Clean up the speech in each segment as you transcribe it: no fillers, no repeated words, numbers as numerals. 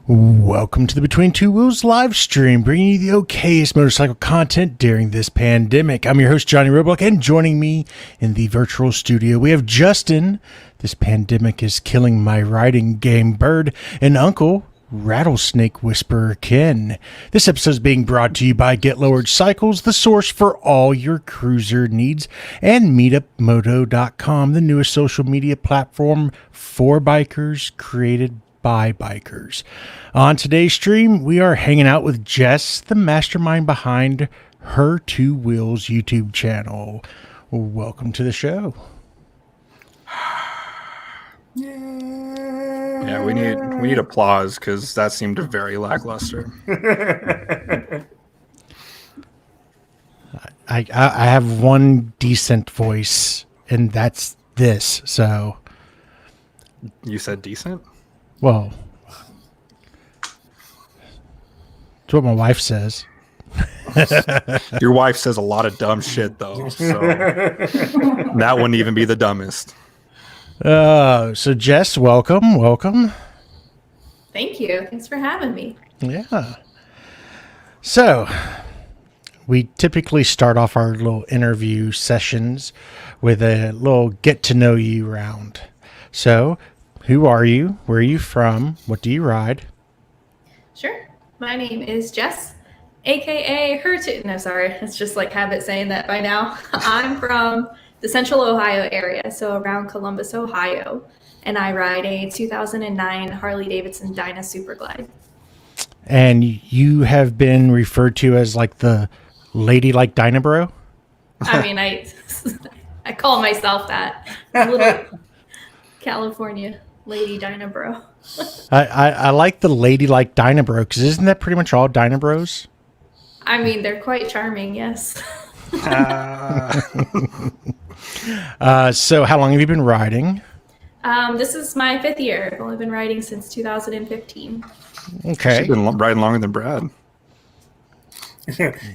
Welcome to the Between2Wheels live stream, bringing you the okayest motorcycle content during this pandemic. I'm your host, Johnny Roebuck, and joining me in the virtual studio, we have Justin. This pandemic is killing my riding game, Bird, and Uncle, Rattlesnake Whisperer Ken. This episode is being brought to you by Get Lowered Cycles, the source for all your cruiser needs, and MeetupMoto.com, the newest social media platform for bikers created by bikers. On today's stream, we are hanging out with Jess, the mastermind behind Her.Two.Wheels YouTube channel. Welcome to the show. Yeah, we need applause because that seemed very lackluster. I have one decent voice, and that's this. So, You said decent? well, it's what my wife says. Your wife says a lot of dumb shit though, so that wouldn't even be the dumbest. So Jess, welcome. Thank you. Thanks for having me. Yeah. So, we typically start off our little interview sessions with a little get to know you round. So, who are you? Where are you from? What do you ride? Sure. My name is Jess, aka Her.Two. No, sorry. It's just like habit saying that by now. I'm from the central Ohio area, so around Columbus, Ohio. And I ride a 2009 Harley-Davidson Dyna Super Glide. And you have been referred to as like the lady like Dyna Bro? I mean, I call myself that. A little California lady Dyna Bro. I like the lady like Dyna Bro, because isn't that pretty much all Dyna Bros? I mean, they're quite charming, yes. So how long have you been riding? This is my 5th year. I've only been riding since 2015. Okay. She's been riding longer than Brad.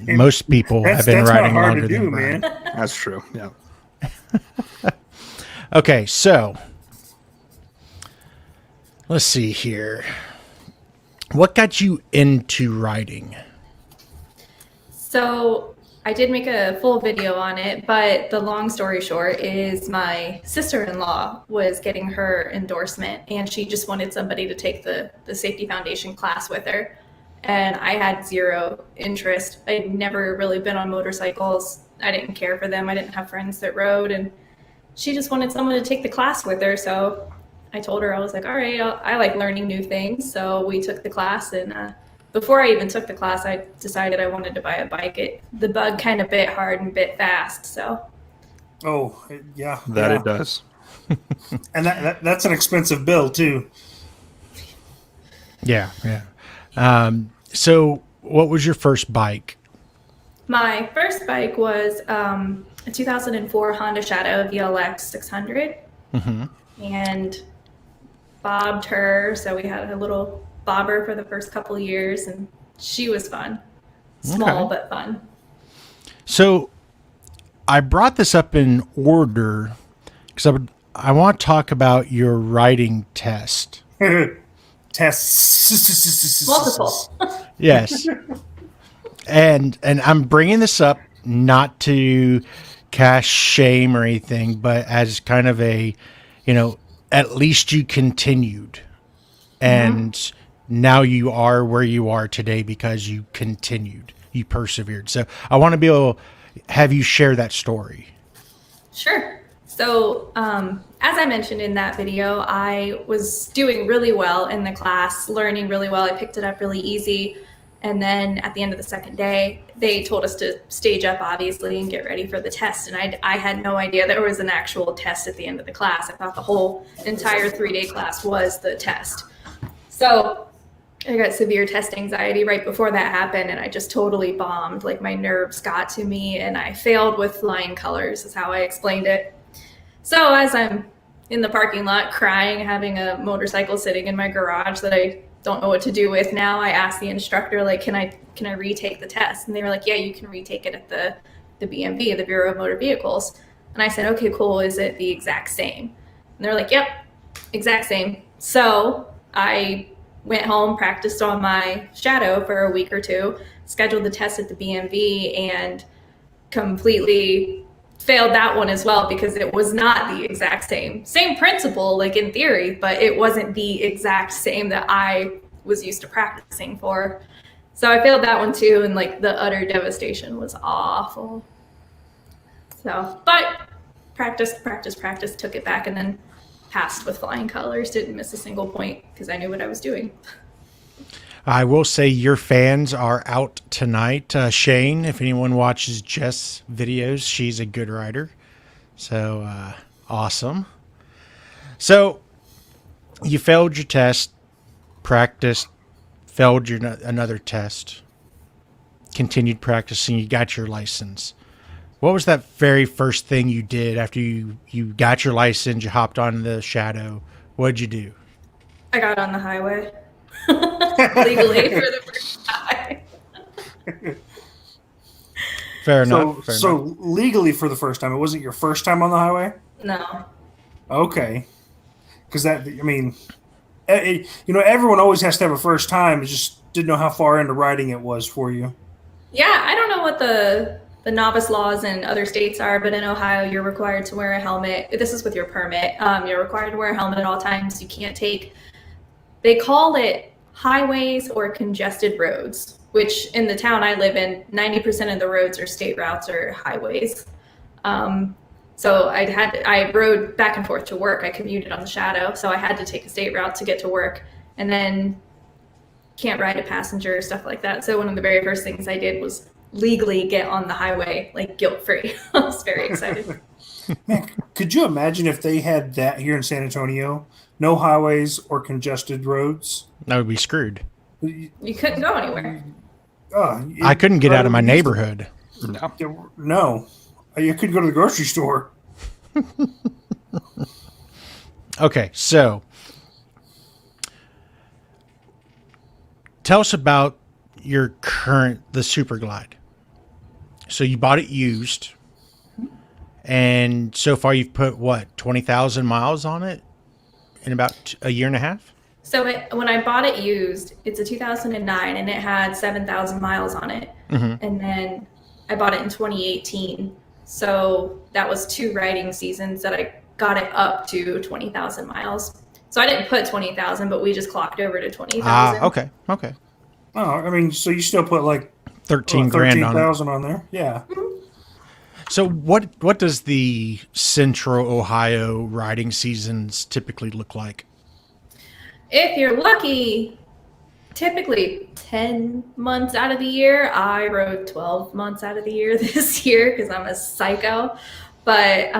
Most people have been riding not hard longer to do, than Brad. man. That's true. Yeah. Okay, so let's see here. What got you into riding? So I did make a full video on it, but the long story short is my sister-in-law was getting her endorsement and she just wanted somebody to take the safety foundation class with her. And I had zero interest. I'd never really been on motorcycles. I didn't care for them. I didn't have friends that rode, and she just wanted someone to take the class with her. So I told her, I was like, all right, I like learning new things. So we took the class, and before I even took the class, I decided I wanted to buy a bike. The bug kind of bit hard and bit fast, so. Oh, yeah. That yeah. it does. And that's an expensive bill, too. Yeah. So what was your first bike? My first bike was a 2004 Honda Shadow VLX 600, and bobbed her. So we had a little bobber for the first couple of years, and she was fun. Small, but fun. So I brought this up in order because I want to talk about your riding test. Tests. Multiple. Yes. And I'm bringing this up not to cast shame or anything, but as kind of a, at least you continued. And now you are where you are today because you continued. You persevered. So I want to be able to have you share that story. Sure. So as I mentioned in that video, I was doing really well in the class, learning really well. I picked it up really easy. And then at the end of the second day, they told us to stage up, obviously, and get ready for the test. And I had no idea there was an actual test at the end of the class. I thought the whole entire 3-day class was the test. So I got severe test anxiety right before that happened, and I just totally bombed. Like, my nerves got to me, and I failed with flying colors, is how I explained it. So as I'm in the parking lot crying, having a motorcycle sitting in my garage that I don't know what to do with now, I asked the instructor, like, can I retake the test? And they were like, yeah, you can retake it at the BMV, the Bureau of Motor Vehicles. And I said, okay, cool. Is it the exact same? And they're like, yep, exact same. So I went home, practiced on my shadow for a week or two, scheduled the test at the BMV, and completely failed that one as well because it was not the exact same principle, like in theory, but it wasn't the exact same that I was used to practicing for. So I failed that one too, and like the utter devastation was awful. So, but practice, took it back, and then passed with flying colors. Didn't miss a single point because I knew what I was doing. I will say your fans are out tonight. Shane, if anyone watches Jess videos, she's a good rider. So awesome. So you failed your test, practiced, failed your another test, continued practicing, you got your license. What was that very first thing you did after you got your license, you hopped on the shadow? What did you do? I got on the highway. Legally for the first time. Fair enough. So legally for the first time, it wasn't your first time on the highway? No. Okay. Because everyone always has to have a first time. It just didn't know how far into riding it was for you. Yeah, I don't know what the novice laws in other states are, but in Ohio, you're required to wear a helmet. This is with your permit. You're required to wear a helmet at all times. You can't take, they call it highways or congested roads, which in the town I live in, 90% of the roads or state routes or highways. So I rode back and forth to work. I commuted on the shadow, so I had to take a state route to get to work, and then can't ride a passenger, stuff like that. So one of the very first things I did was legally get on the highway, like guilt-free. I was very excited. Man, could you imagine if they had that here in San Antonio? No highways or congested roads? That would be screwed. You couldn't go anywhere. I couldn't get out of my neighborhood. No. You couldn't go to the grocery store. Okay, so tell us about the Super Glide. So you bought it used, and so far you've put, 20,000 miles on it in about a year and a half? So when I bought it used, it's a 2009, and it had 7,000 miles on it. Mm-hmm. And then I bought it in 2018. So that was 2 riding seasons that I got it up to 20,000 miles. So I didn't put 20,000, but we just clocked over to 20,000. Okay. Oh, so you still put like 13,000 on there. Yeah. Mm-hmm. So what does the Central Ohio riding seasons typically look like? If you're lucky, typically 10 months out of the year. I rode 12 months out of the year this year because I'm a psycho. But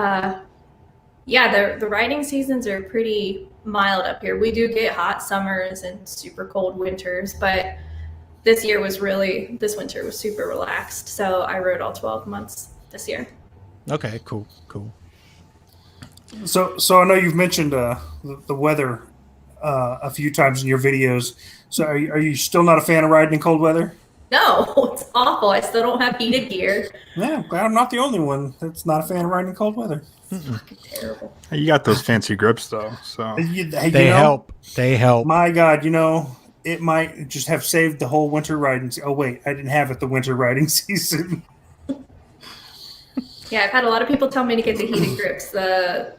the riding seasons are pretty mild up here. We do get hot summers and super cold winters, but this winter was super relaxed. So I rode all 12 months this year. Okay, cool. So I know you've mentioned the weather a few times in your videos. So are you still not a fan of riding in cold weather? No, it's awful. I still don't have heated gear. Yeah, glad I'm not the only one that's not a fan of riding in cold weather. It's fucking terrible. You got those fancy grips though, so They help. My God, it might just have saved the whole winter riding. Oh wait, I didn't have it the winter riding season. Yeah, I've had a lot of people tell me to get the heated grips. The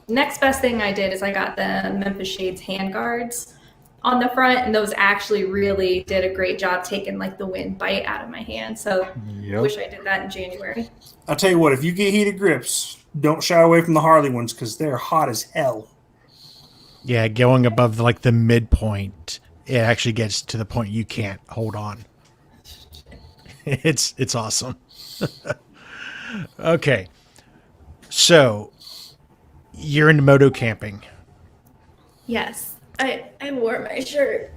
next best thing I did is I got the Memphis Shades hand guards on the front, and those actually really did a great job taking like the wind bite out of my hand. So I wish I did that in January. I'll tell you what, if you get heated grips, don't shy away from the Harley ones because they're hot as hell. Yeah, going above the midpoint, it actually gets to the point you can't hold on. It's awesome. Okay, so you're into moto camping. Yes, I wore my shirt.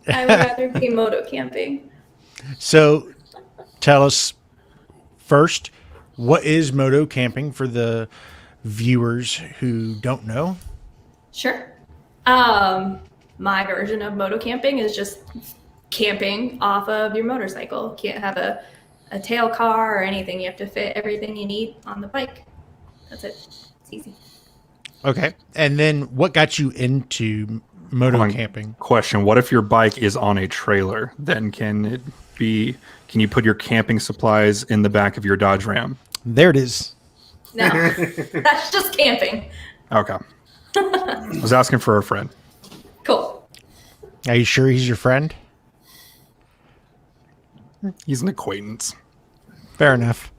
I would rather be moto camping. So tell us first, what is moto camping for the viewers who don't know? Sure. My version of moto camping is just camping off of your motorcycle. Can't have a tail car or anything. You have to fit everything you need on the bike. That's it. It's easy. Okay. And then what got you into moto camping. Question: what if your bike is on a trailer? Then can you put your camping supplies in the back of your Dodge Ram? There it is. No, that's just camping. Okay. I was asking for a friend. Cool. Are you sure he's your friend? He's an acquaintance. Fair enough.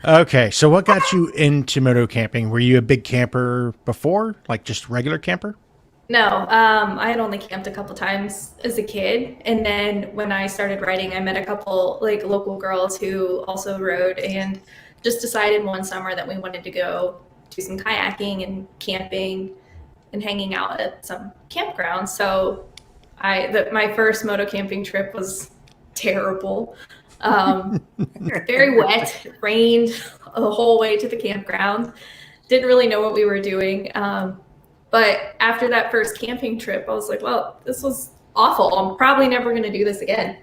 Okay, so what got you into moto camping? Were you a big camper before, like just regular camper? No, I had only camped a couple times as a kid, and then when I started riding, I met a couple like local girls who also rode, and just decided one summer that we wanted to go do some kayaking and camping and hanging out at some campgrounds. So my first moto camping trip was terrible. Very wet, it rained the whole way to the campground. Didn't really know what we were doing. But after that first camping trip, I was like, well, this was awful. I'm probably never going to do this again.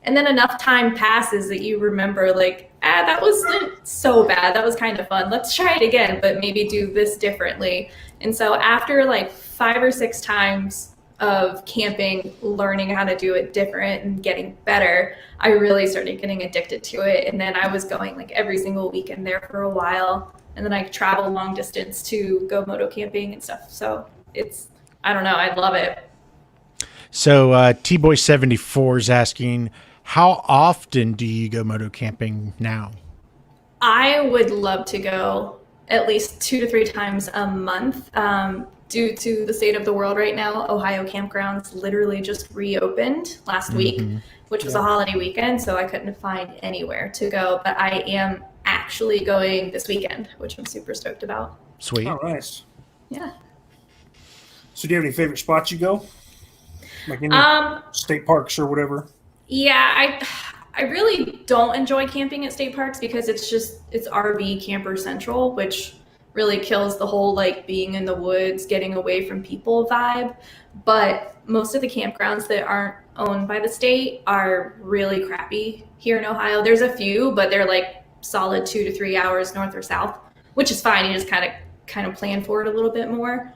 And then enough time passes that you remember like, that wasn't so bad. That was kind of fun. Let's try it again, but maybe do this differently. And so after like 5 or 6 times of camping, learning how to do it different and getting better, I really started getting addicted to it. And then I was going like every single weekend there for a while. And then I traveled long distance to go moto camping and stuff. So I don't know, I love it. So T-Boy74 is asking, how often do you go moto camping now? I would love to go at least 2 to 3 times a month. Due to the state of the world right now, Ohio campgrounds literally just reopened last week, which was a holiday weekend, so I couldn't find anywhere to go. But I am actually going this weekend, which I'm super stoked about. Sweet. Oh, nice. Yeah. So do you have any favorite spots you go? Like any state parks or whatever? Yeah, I really don't enjoy camping at state parks because it's RV camper central, which really kills the whole like being in the woods, getting away from people vibe. But most of the campgrounds that aren't owned by the state are really crappy here in Ohio. There's a few, but they're like solid 2 to 3 hours north or south, which is fine. You just kind of plan for it a little bit more.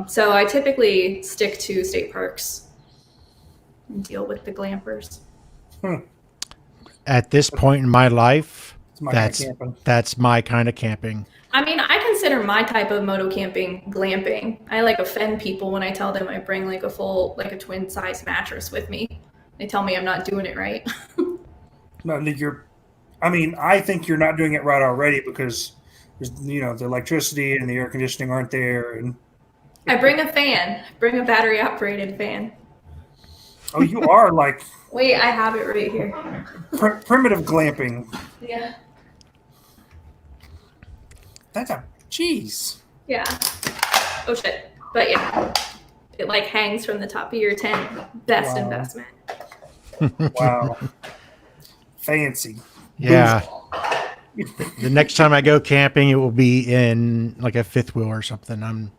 So I typically stick to state parks and deal with the glampers. At this point in my life, That's my kind of camping. I mean, I consider my type of moto camping glamping. I like offend people when I tell them I bring like a twin size mattress with me. They tell me I'm not doing it right. No, I think you're not doing it right already because the electricity and the air conditioning aren't there. And I bring a fan. Bring a battery operated fan. oh, you are like Wait, I have it right here. primitive glamping. Yeah. Jeez. Yeah. Oh shit. But yeah, it like hangs from the top of your tent. Best Wow. investment. Wow. Fancy. Yeah. The next time I go camping, it will be in like a fifth wheel or something.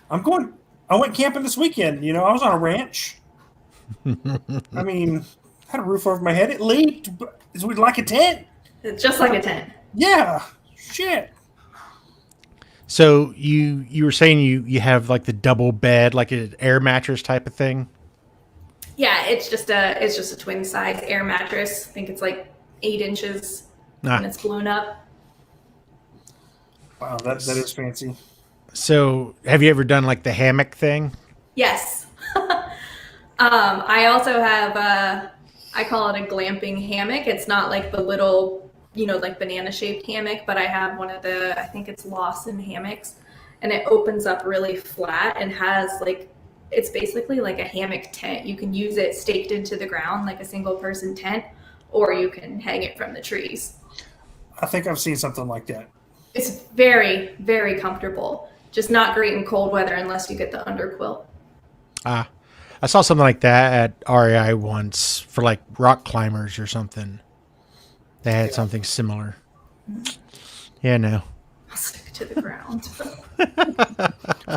I went camping this weekend. I was on a ranch. Had a roof over my head. It leaked, but it was like a tent. It's just like a tent. Yeah. Shit. So you were saying you have like the double bed, like an air mattress type of thing? Yeah, it's just a twin size air mattress. I think it's like 8 inches and it's blown up. Wow, that is fancy. So have you ever done like the hammock thing? Yes. I also have I call it a glamping hammock. It's not like the little, like banana shaped hammock, but I have one of I think it's Lawson hammocks, and it opens up really flat and has like, it's basically like a hammock tent. You can use it staked into the ground like a single person tent, or you can hang it from the trees. I think I've seen something like that. It's very, very comfortable. Just not great in cold weather unless you get the underquilt. I saw something like that at REI once for like rock climbers or something. They had something similar. Yeah, no. I'll stick to the ground.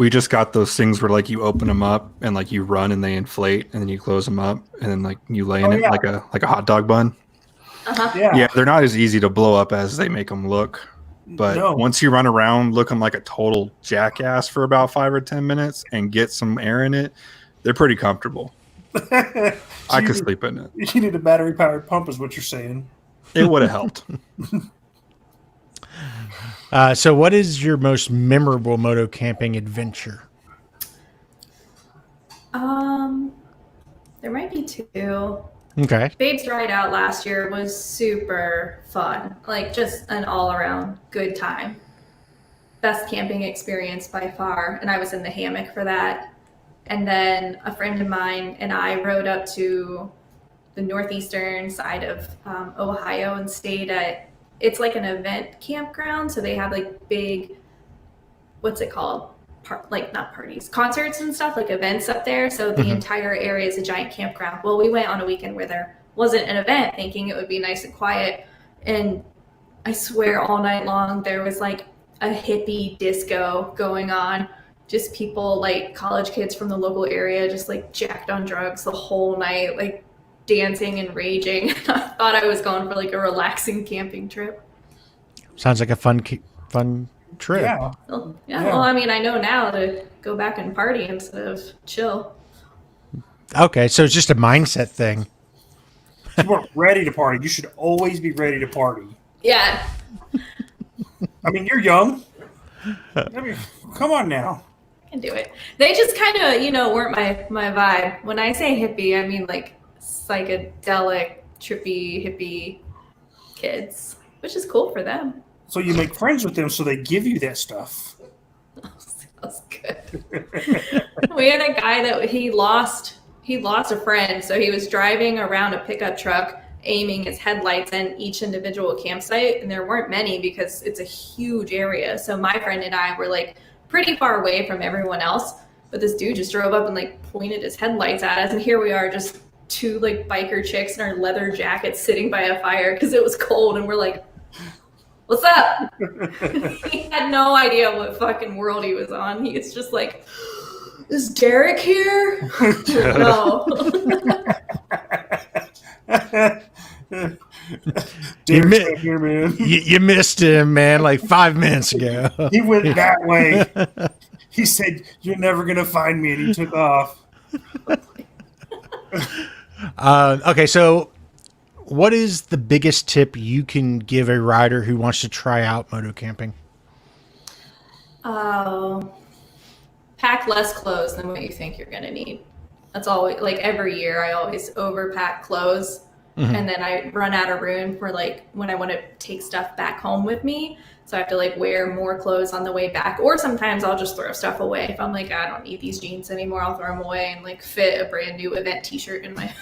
We just got those things where like you open them up and like you run and they inflate and then you close them up and then like you lay in it like a hot dog bun. Uh-huh. Yeah. Yeah, they're not as easy to blow up as they make them look. But No. once you run around looking like a total jackass for about 5 or 10 minutes and get some air in it, they're pretty comfortable. I could sleep in it. You need a battery-powered pump is what you're saying. It would have helped. So what is your most memorable moto camping adventure? There might be two. Okay. Babe's ride out last year was super fun. Like, just an all-around good time. Best camping experience by far. And I was in the hammock for that. And then a friend of mine and I rode up to the northeastern side of Ohio and stayed at, it's like an event campground. So they have like big, what's it called? Not parties, concerts and stuff, like events up there. So the entire area is a giant campground. Well, we went on a weekend where there wasn't an event, thinking it would be nice and quiet. And I swear all night long, there was like a hippie disco going on. Just people, like college kids from the local area, just like jacked on drugs the whole night, like dancing and raging. I thought I was going for like a relaxing camping trip. Sounds like a fun trip. Yeah. Well, I mean, I know now to go back and party instead of chill. Okay, so it's just a mindset thing. You weren't ready to party. You should always be ready to party. Yeah. I mean, you're young. I mean, come on now. I can do it. They just kind of, weren't my vibe. When I say hippie, I mean like psychedelic, trippy, hippie kids, which is cool for them. So you make friends with them so they give you that stuff. That's good. We had a guy that he lost a friend. So he was driving around a pickup truck, aiming his headlights in each individual campsite. And there weren't many because it's a huge area. So my friend and I were like pretty far away from everyone else. But this dude just drove up and like pointed his headlights at us. And here we are, just two like biker chicks in our leather jackets sitting by a fire because it was cold. And we're like, what's up? He had no idea what fucking world he was on. He was just like, is Derek here? No. Derek's here, man. You missed him, man, like 5 minutes ago. He went that way. He said, "You're never gonna find me," and he took off. Okay, so what is the biggest tip you can give a rider who wants to try out moto camping? Pack less clothes than what you think you're going to need. That's always, like every year, I always overpack clothes. And then I run out of room for like when I want to take stuff back home with me. So I have to like wear more clothes on the way back. Or sometimes I'll just throw stuff away. If I'm like, I don't need these jeans anymore, I'll throw them away and like fit a brand new event t-shirt in my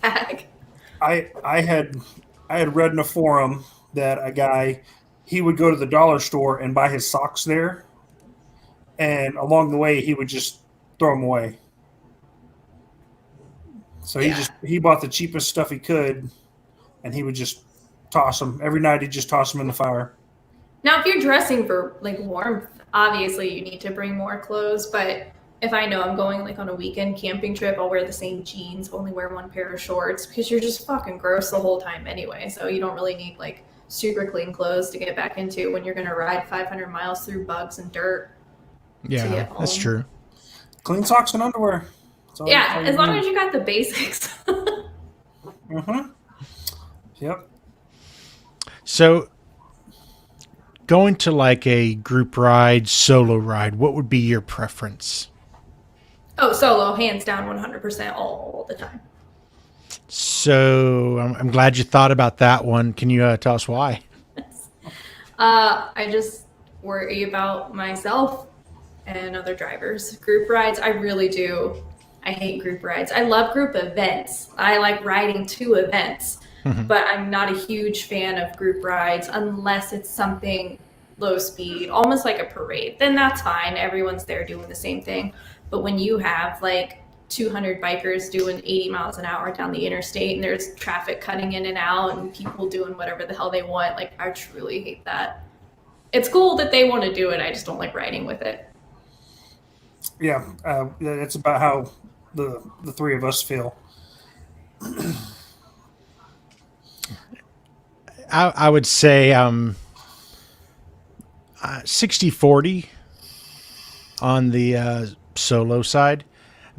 bag. I had read in a forum that a guy, he would go to the dollar store and buy his socks there, and along the way he would just throw them away. So he bought the cheapest stuff he could, and he would just toss them every night. He'd just toss them in the fire. Now, if you're dressing for like warmth, obviously you need to bring more clothes. But if I know I'm going like on a weekend camping trip, I'll wear the same jeans, only wear one pair of shorts because you're just fucking gross the whole time anyway. So you don't really need like super clean clothes to get back into when you're going to ride 500 miles through bugs and dirt. Yeah, that's true. Clean socks and underwear. Yeah, as long as you got the basics. Yep. So going to like a group ride, solo ride, what would be your preference? Oh, solo, hands down, 100% all the time. So I'm glad you thought about that one. Can you tell us why? I just worry about myself and other drivers. Group rides, I really do. I hate group rides. I love group events. I like riding to events, but I'm not a huge fan of group rides unless it's something low speed, almost like a parade. Then that's fine. Everyone's there doing the same thing. But when you have like 200 bikers doing 80 miles an hour down the interstate and there's traffic cutting in and out and people doing whatever the hell they want, like I truly hate that. It's cool that they want to do it. I just don't like riding with it. Yeah, that's about how the three of us feel. I would say 60-40 on the solo side.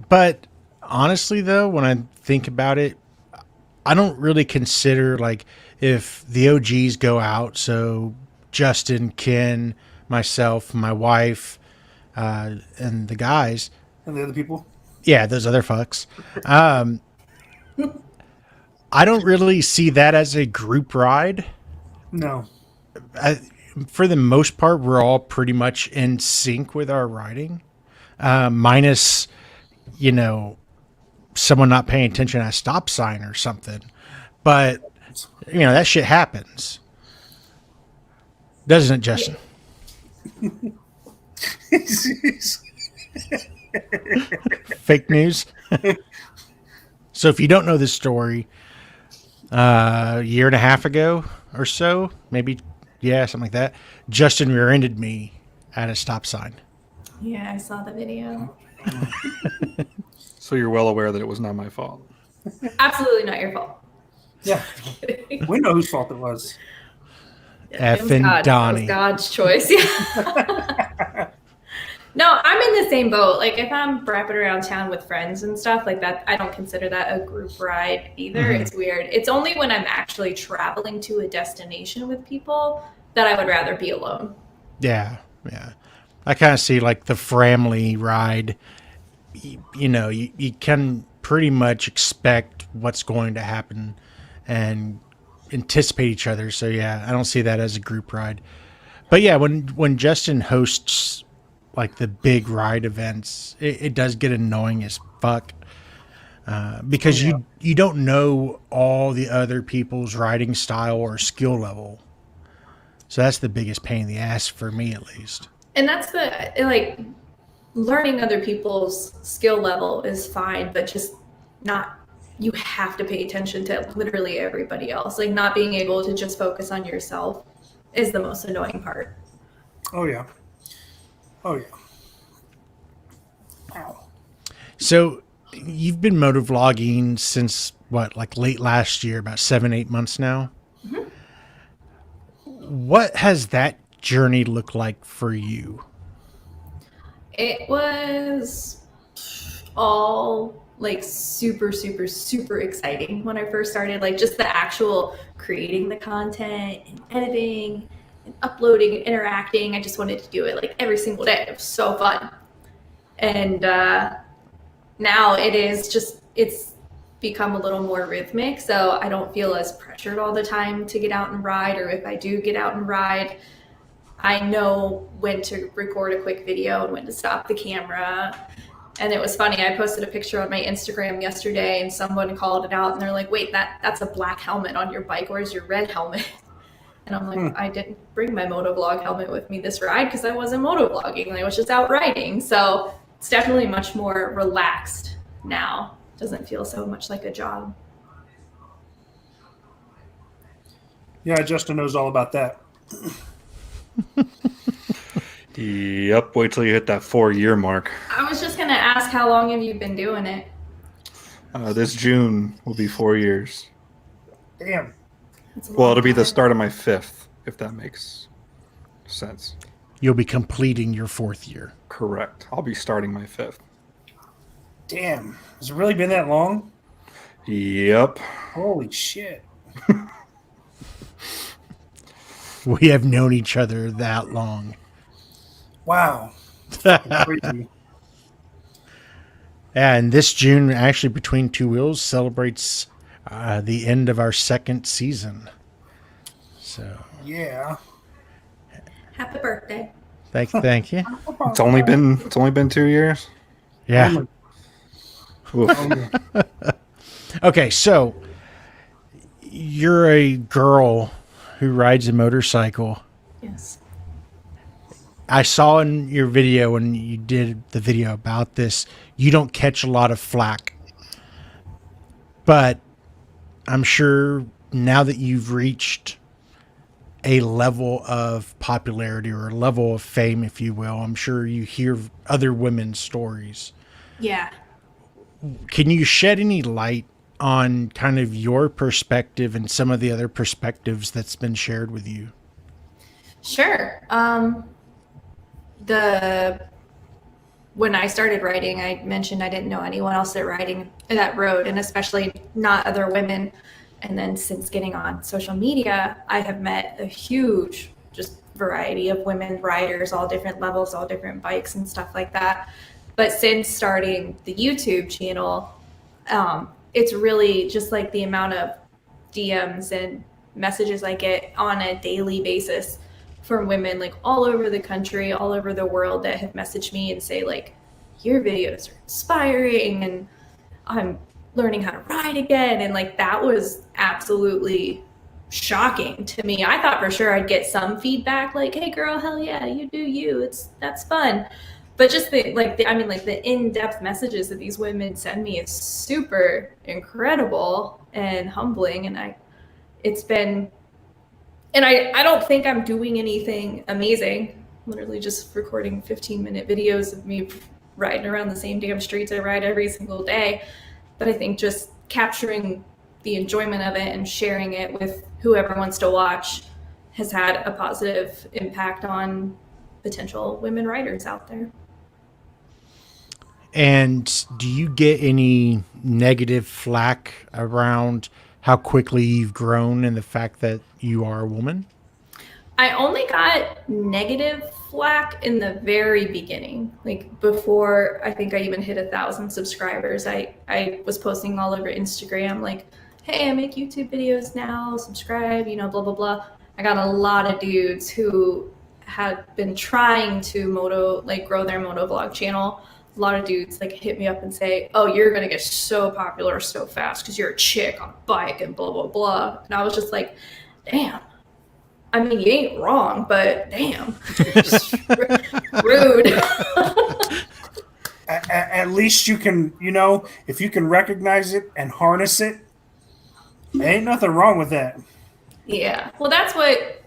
But honestly, though, when I think about it, I don't really consider, like, if the OGs go out, so Justin, Ken, myself, my wife, and the guys. And the other people? Yeah, those other fucks. I don't really see that as a group ride. No. For the most part, we're all pretty much in sync with our riding, minus, someone not paying attention at a stop sign or something. But, that shit happens. Doesn't it, Justin? Fake news. So if you don't know this story, a year and a half ago or so, maybe, something like that, Justin rear-ended me at a stop sign. Yeah, I saw the video. So you're well aware that it was not my fault. Absolutely not your fault. Yeah. We know whose fault it was. Effing Donnie. It was God's choice. Yeah. No, I'm in the same boat. Like, if I'm wrapping around town with friends and stuff like that, I don't consider that a group ride either. Mm-hmm. It's weird. It's only when I'm actually traveling to a destination with people that I would rather be alone. Yeah. I kind of see, like, the family ride. You can pretty much expect what's going to happen and anticipate each other. So, yeah, I don't see that as a group ride. But, yeah, when Justin hosts, like, the big ride events, it does get annoying as fuck. Because you don't know all the other people's riding style or skill level. So that's the biggest pain in the ass for me, at least. And that's learning other people's skill level is fine, but just you have to pay attention to literally everybody else. Like, not being able to just focus on yourself is the most annoying part. Oh, yeah. Ow. So you've been motovlogging since late last year, about 7-8 months now. Mm-hmm. What has that journey looked like for you? It was all super, super, super exciting when I first started. Like, just the actual creating the content and editing and uploading and interacting. I just wanted to do it every single day. It was so fun. And now it's become a little more rhythmic, so I don't feel as pressured all the time to get out and ride, or if I do get out and ride, I know when to record a quick video and when to stop the camera. And it was funny, I posted a picture on my Instagram yesterday and someone called it out and they're like, wait, that's a black helmet on your bike, where's your red helmet? And I'm like, I didn't bring my motovlog helmet with me this ride because I wasn't motovlogging, I was just out riding. So it's definitely much more relaxed now. Doesn't feel so much like a job. Yeah, Justin knows all about that. Yep, wait till you hit that 4-year mark. I was just going to ask, how long have you been doing it? This June will be 4 years. Damn. Well, it'll be the start of my 5th, if that makes sense. You'll be completing your 4th year. Correct. I'll be starting my 5th. Damn. Has it really been that long? Yep. Holy shit. We have known each other that long. Wow. Crazy. And this June, actually, Between2Wheels celebrates the end of our 2nd season. So yeah. Happy birthday. Thank you. It's only been 2 years. Yeah. Okay, so you're a girl who rides a motorcycle. Yes. I saw in your video when you did the video about this, you don't catch a lot of flack. But I'm sure now that you've reached a level of popularity or a level of fame, if you will, I'm sure you hear other women's stories. Yeah. Can you shed any light on kind of your perspective and some of the other perspectives that's been shared with you? Sure. when I started riding, I mentioned I didn't know anyone else that rode, and especially not other women. And then since getting on social media, I have met a huge just variety of women riders, all different levels, all different bikes and stuff like that. But since starting the YouTube channel, it's really just like the amount of DMs and messages I get on a daily basis from women like all over the country, all over the world that have messaged me and say like, your videos are inspiring and I'm learning how to ride again. And like, that was absolutely shocking to me. I thought for sure I'd get some feedback like, hey girl, hell yeah, you do you. That's fun. But just the in-depth messages that these women send me is super incredible and humbling. And I don't think I'm doing anything amazing. Literally just recording 15-minute videos of me riding around the same damn streets I ride every single day. But I think just capturing the enjoyment of it and sharing it with whoever wants to watch has had a positive impact on potential women riders out there. And do you get any negative flack around how quickly you've grown and the fact that you are a woman? I only got negative flack in the very beginning. Like before, I think I even hit 1,000 subscribers. I was posting all over Instagram like, hey, I make YouTube videos now, subscribe, blah, blah, blah. I got a lot of dudes who had been trying to grow their motovlog channel. A lot of dudes like hit me up and say, oh, you're going to get so popular so fast because you're a chick on a bike and blah, blah, blah. And I was just like, damn. I mean, you ain't wrong, but damn. Rude. At least you can, if you can recognize it and harness it, ain't nothing wrong with that. Yeah. Well, that's what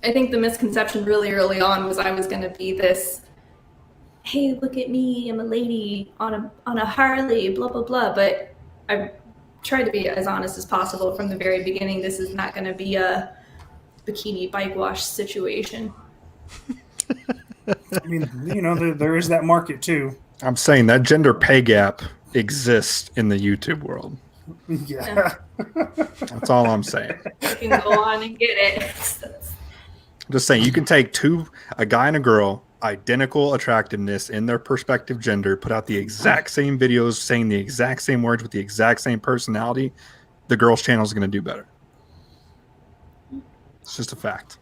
I think the misconception really early on was I was going to be this, hey, look at me, I'm a lady on a Harley, blah, blah, blah. But I tried to be as honest as possible from the very beginning. This is not going to be a bikini bike wash situation. I mean, there is that market too. I'm saying that gender pay gap exists in the YouTube world. Yeah. That's all I'm saying. You can go on and get it. I'm just saying, you can take a guy and a girl, identical attractiveness in their perspective gender, put out the exact same videos saying the exact same words with the exact same personality, the girl's channel is going to do better. It's just a fact.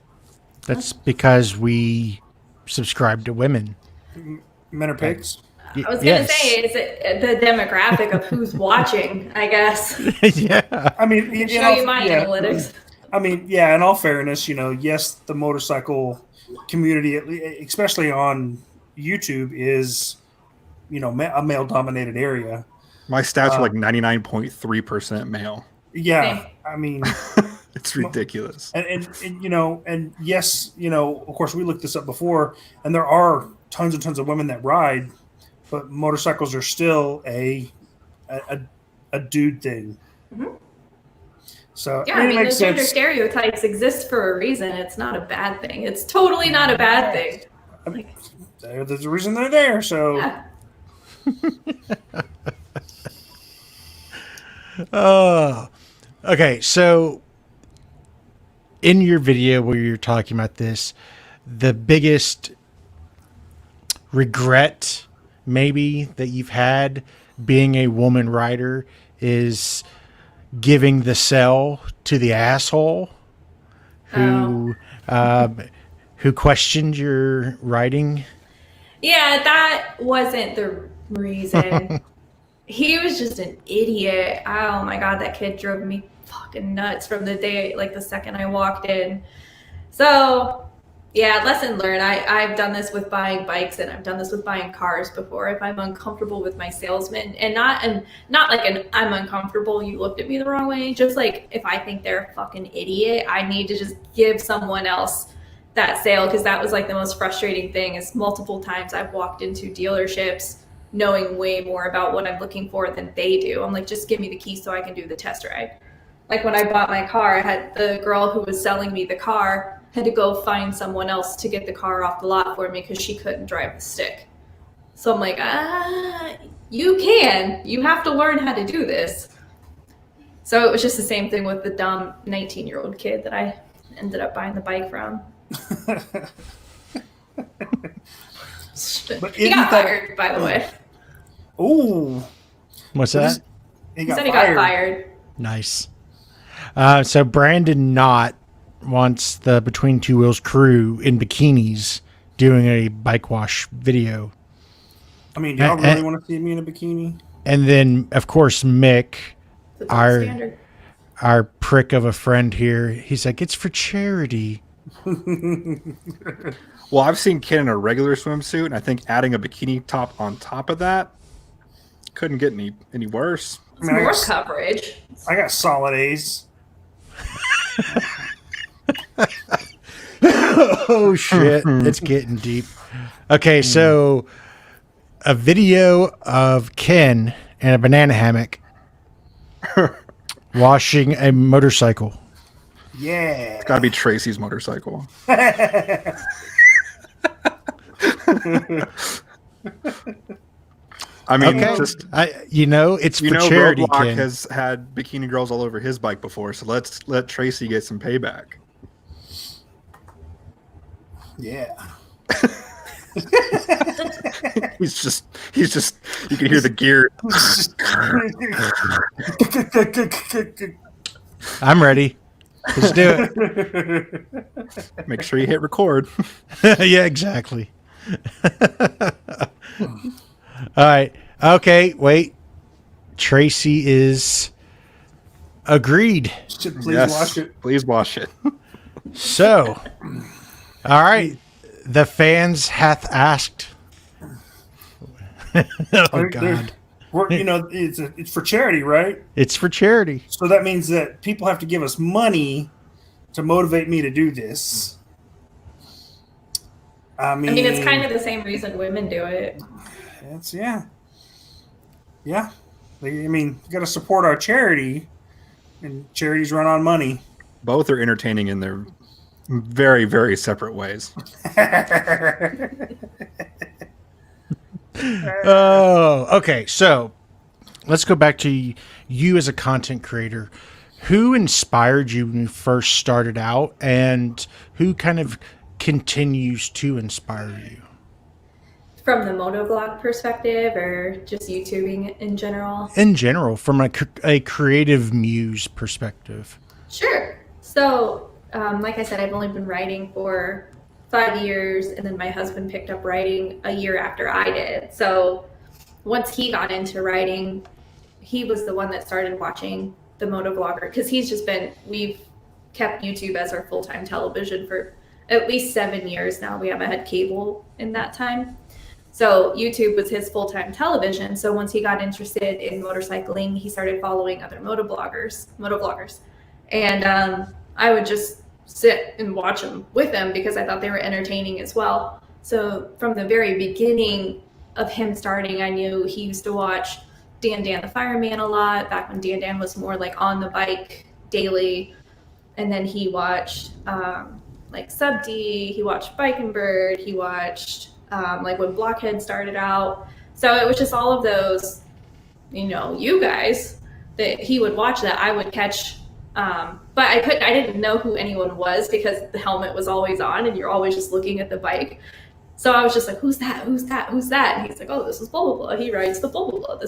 That's because we subscribe to women. Men are pigs. I was going to say, is it the demographic of who's watching, I guess. Yeah. I mean, show you my analytics. I mean, yeah, in all fairness, yes, the motorcycle community, especially on YouTube, is, a male-dominated area. My stats are like 99.3% male. Yeah, Same. I mean... It's ridiculous. And yes, of course we looked this up before, and there are tons and tons of women that ride, but motorcycles are still a dude thing. Mm-hmm. So yeah, it makes the gender sense. stereotypes exist for a reason. It's not a bad thing. It's totally not a bad thing. I mean, there's a reason they're there. So yeah. Okay, so in your video where you're talking about this, the biggest regret maybe that you've had being a woman rider is giving the cell to the asshole who questioned your riding. Yeah, that wasn't the reason. He was just an idiot. Oh my God, that kid drove me fucking nuts from the day, like the second I walked in. So yeah, lesson learned. I've done this with buying bikes and I've done this with buying cars before. If I'm uncomfortable with my salesman, and not like I'm uncomfortable, you looked at me the wrong way, just like if I think they're a fucking idiot, I need to just give someone else that sale, because that was like the most frustrating thing. Is multiple times I've walked into dealerships knowing way more about what I'm looking for than they do. I'm like, just give me the key so I can do the test ride. Like when I bought my car, I had the girl who was selling me the car had to go find someone else to get the car off the lot for me because she couldn't drive the stick. So I'm like, you can. You have to learn how to do this. So it was just the same thing with the dumb 19-year-old kid that I ended up buying the bike from. But He got fired, by the way. Ooh. What's that? He said he got fired. Nice. So Brandon Knott wants the Between Two Wheels crew in bikinis doing a bike wash video. I mean, do y'all really want to see me in a bikini? And then, of course, Mick, Standard. our prick of a friend here, he's like, it's for charity. Well, I've seen Ken in a regular swimsuit, and I think adding a bikini top on top of that couldn't get any worse. It's more coverage. I got solid A's. Oh, shit. It's getting deep. Okay, so a video of Ken in a banana hammock washing a motorcycle. Yeah. It's got to be Tracy's motorcycle. I mean, it's for charity. Roblox Ken has had bikini girls all over his bike before, so let's let Tracy get some payback. Yeah. he's just you can hear the gear. I'm ready. Let's do it. Make sure you hit record. Yeah, exactly. All right. Okay, wait. Tracy is agreed. Please wash it. Please wash it. So, all right. The fans hath asked. Oh, God. It's for charity, right? It's for charity. So that means that people have to give us money to motivate me to do this. I mean, it's kind of the same reason women do it. Yeah. You got to support our charity, and charities run on money. Both are entertaining in their very, very separate ways. Oh, okay. So let's go back to you as a content creator. Who inspired you when you first started out, and who kind of continues to inspire you? From the motovlog perspective, or just YouTubing in general? In general, from a creative muse perspective. Sure. So, like I said, I've only been writing for 5 years, and then my husband picked up writing a year after I did. So once he got into writing, he was the one that started watching the motovlogger, because we've kept YouTube as our full-time television for at least 7 years now. We haven't had cable in that time. So YouTube was his full-time television. So once he got interested in motorcycling, he started following other motovloggers. And I would just sit and watch them with them because I thought they were entertaining as well. So from the very beginning of him starting, I knew he used to watch Dan the Fireman a lot, back when Dan was more like on the bike daily. And then he watched like Sub D, he watched Bike and Bird, he watched like when Blockhead started out. So it was just all of those, you guys, that he would watch that I would catch. But I didn't know who anyone was because the helmet was always on and you're always just looking at the bike. So I was just like, who's that? And he's like, oh, this is blah, blah, blah. He rides the blah, blah, blah.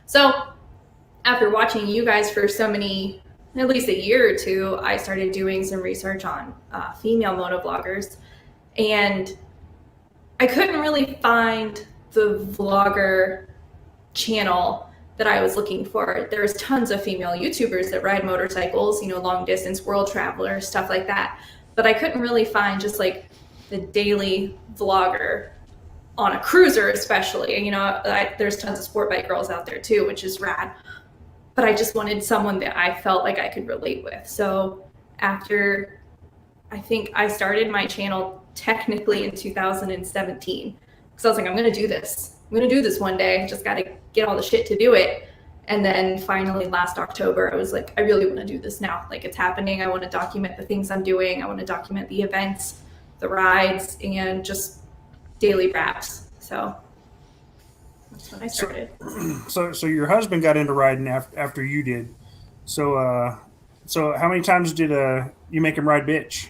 So after watching you guys for so many, at least a year or two, I started doing some research on female motovloggers, and I couldn't really find the vlogger channel that I was looking for. There's tons of female YouTubers that ride motorcycles, long distance, world travelers, stuff like that. But I couldn't really find just like the daily vlogger on a cruiser, especially. There's tons of sport bike girls out there too, which is rad. But I just wanted someone that I felt like I could relate with. So after, I think I started my channel technically in 2017. Because I was like, I'm going to do this. I'm going to do this one day. Just got to get all the shit to do it. And then finally last October, I was like, I really want to do this now. Like, it's happening. I want to document the things I'm doing. I want to document the events, the rides, and just daily wraps. So that's when I started. So your husband got into riding after you did. So how many times did you make him ride bitch?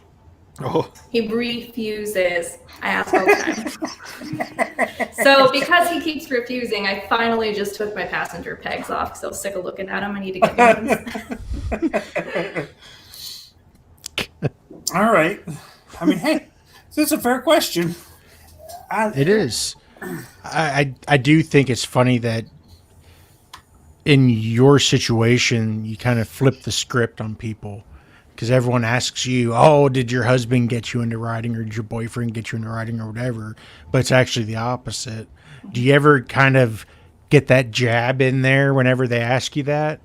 Oh, He refuses. I ask all the time. So because he keeps refusing, I finally just took my passenger pegs off because I was sick of looking at him. I need to get ones. All right. I mean, hey, that's a fair question. It is. I do think it's funny that in your situation, you kind of flip the script on people. Because everyone asks you, oh, did your husband get you into riding, or did your boyfriend get you into riding, or whatever? But it's actually the opposite. Do you ever kind of get that jab in there whenever they ask you that?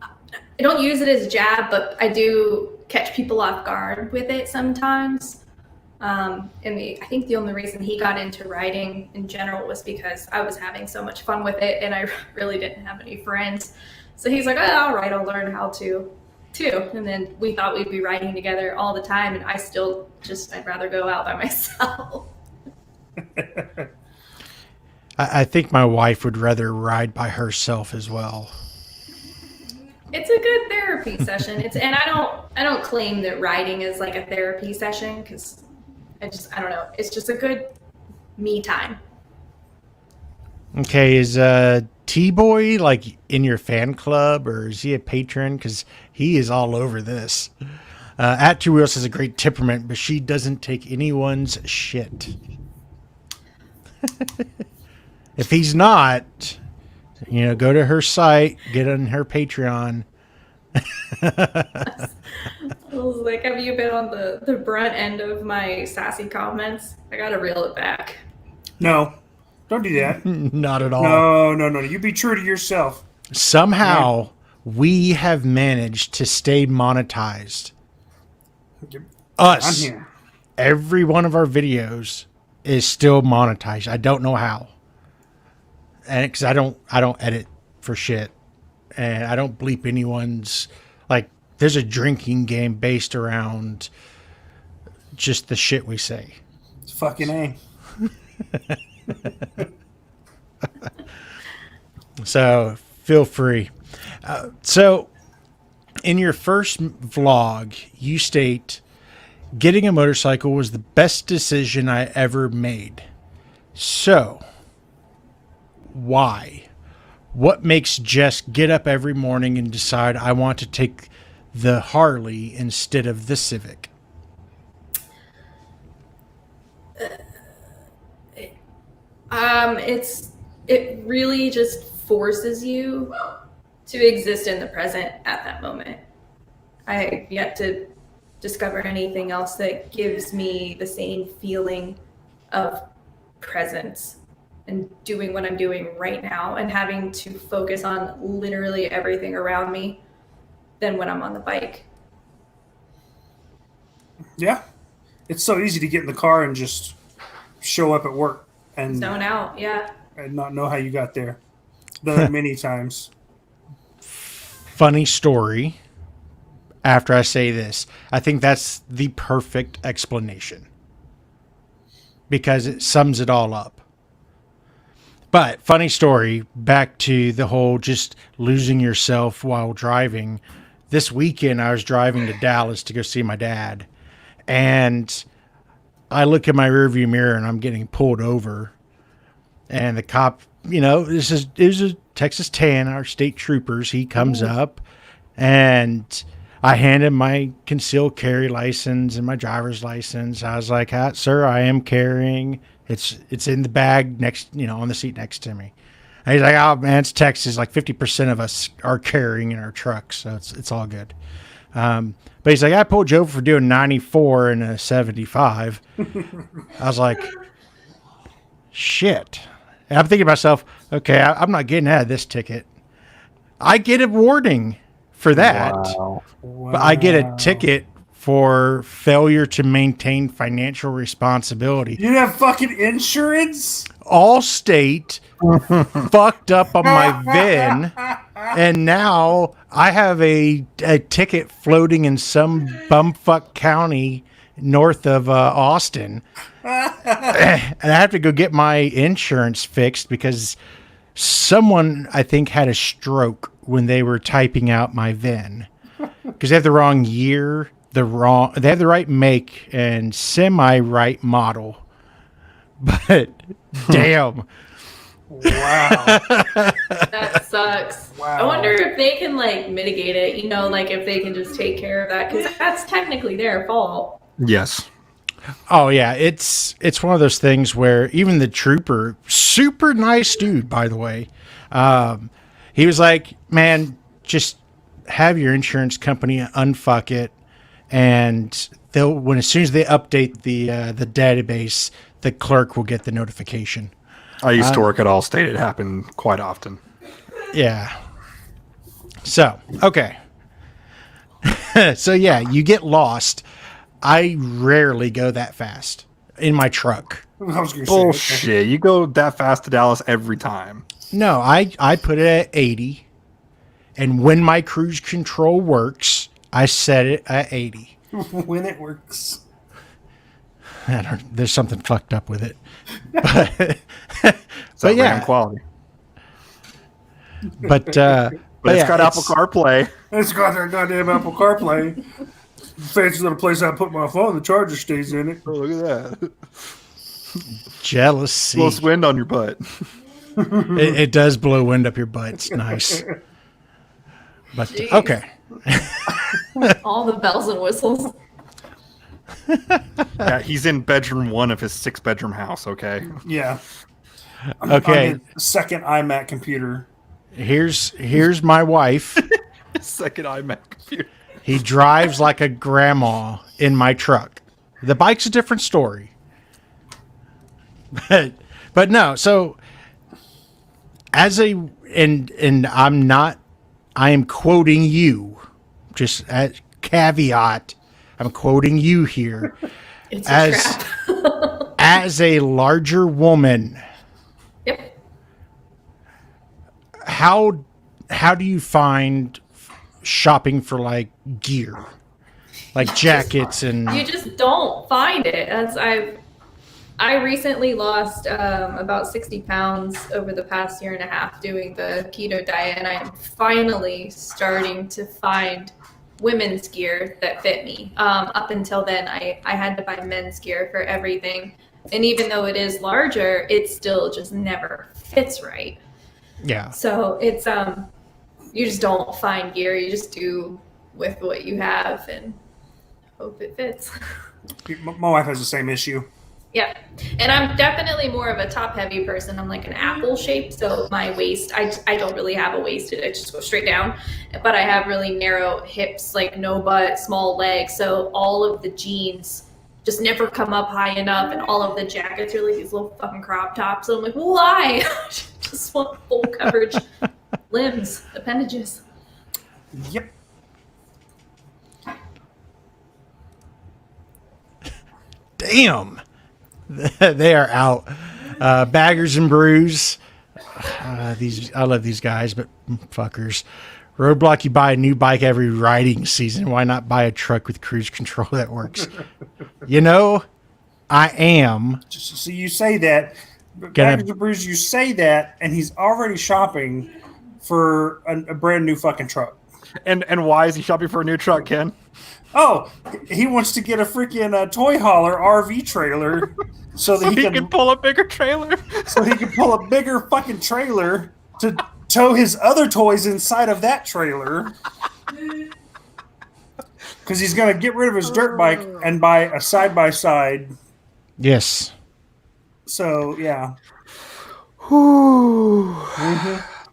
I don't use it as a jab, but I do catch people off guard with it sometimes. I think the only reason he got into riding in general was because I was having so much fun with it, and I really didn't have any friends. So he's like, oh, all right, I'll learn how to. Too. And then we thought we'd be riding together all the time, and I'd rather go out by myself. I think my wife would rather ride by herself as well. It's a good therapy session. And I don't claim that riding is like a therapy session, because I don't know. It's just a good me time. Okay, is T-Boy like in your fan club, or is he a patron? Because he is all over this. At 2Wheels has a great temperament, but she doesn't take anyone's shit. If he's not, go to her site, get on her Patreon. I was like, have you been on the brunt end of my sassy comments? I gotta reel it back. No. Don't do that. Not at all. No. You be true to yourself. Somehow, we have managed to stay monetized. Us. I'm here. Every one of our videos is still monetized. I don't know how. And because I don't edit for shit. And I don't bleep anyone's. Like, there's a drinking game based around just the shit we say. It's fucking A. So feel free. So in your first vlog, you state, getting a motorcycle was the best decision I ever made. So why? What makes Jess get up every morning and decide I want to take the Harley instead of the Civic? It really just forces you to exist in the present at that moment. I have yet to discover anything else that gives me the same feeling of presence and doing what I'm doing right now and having to focus on literally everything around me than when I'm on the bike. Yeah. It's so easy to get in the car and just show up at work and Zone out, yeah. and not know how you got there. Done it many times. Funny story. After I say this, I think that's the perfect explanation because it sums it all up. But funny story, back to the whole just losing yourself while driving. This weekend, I was driving to Dallas to go see my dad, and I look in my rearview mirror and I'm getting pulled over, and the cop, it was a Texas tan, our state troopers. He comes up, and I hand him my concealed carry license and my driver's license. I was like, sir, I am carrying. It's in the bag next, on the seat next to me. And he's like, oh man, it's Texas. Like 50% of us are carrying in our trucks, so it's all good. But he's like, I pulled you over for doing 94 and a 75. I was like, shit. And I'm thinking to myself, okay, I'm not getting out of this ticket. I get a warning for that, but I get a ticket for failure to maintain financial responsibility. You have fucking insurance? Allstate fucked up on my VIN, and now I have a ticket floating in some bumfuck county north of Austin. And I have to go get my insurance fixed because someone, I think, had a stroke when they were typing out my VIN because they have the wrong year, they have the right make and semi-right model. But damn. Wow. That sucks. Wow. I wonder if they can like mitigate it, you know, like if they can just take care of that, because that's technically their fault. Yes. Oh yeah, it's one of those things where even the trooper, super nice dude, by the way, he was like, "Man, just have your insurance company unfuck it, and they'll as soon as they update the database, the clerk will get the notification." I used to work at Allstate. It happened quite often. Yeah. So okay. So yeah, you get lost. I rarely go that fast in my truck. I was gonna say, Bullshit. You go that fast to Dallas every time. No, I put it at 80. And when my cruise control works, I set it at 80. When it works. There's something fucked up with it. It's But yeah, yeah. quality. But But it's yeah, got Apple CarPlay. It's got that goddamn Apple CarPlay. Fancy little place I put my phone. The charger stays in it. Oh, look at that. jealousy. Blows wind on your butt. It does blow wind up your butt. It's nice. But Jeez. okay. All the bells and whistles. Yeah, he's in bedroom 1 of his 6-bedroom house, okay? Yeah. Okay. On his second iMac computer. Here's my wife. Second iMac computer. He drives like a grandma in my truck. The bike's a different story. But no, so as and I am quoting you, just at caveat, I'm quoting you here. It's a trap. As a larger woman, Yep. how do you find shopping for like gear, like jackets and You just don't find it. I recently lost about 60 pounds over the past year and a half doing the keto diet, and I'm finally starting to find women's gear that fit me. Up until then, I had to buy men's gear for everything, and even though it is larger, it still just never fits right. yeah. So it's you just don't find gear. You just do with what you have and hope it fits. My wife has the same issue. Yeah. And I'm definitely more of a top heavy person. I'm like an apple shape. So my waist, I don't really have a waist. I just go straight down. But I have really narrow hips, like no butt, small legs. So all of the jeans just never come up high enough. And all of the jackets are like these little fucking crop tops. So I'm like, why? I just want full coverage limbs, appendages. Yep. Damn. They are out. Baggers and Brews. I love these guys, but fuckers. Roadblock, you buy a new bike every riding season. Why not buy a truck with cruise control that works? You know, I am. So you say that, Baggers and Brews, you say that, and he's already shopping for a brand new fucking truck. And why is he shopping for a new truck, Ken? Oh, he wants to get a freaking toy hauler RV trailer so that So he can pull a bigger trailer. so he can pull a bigger fucking trailer to tow his other toys inside of that trailer. Because he's going to get rid of his dirt bike and buy a side-by-side. Yes. So, yeah.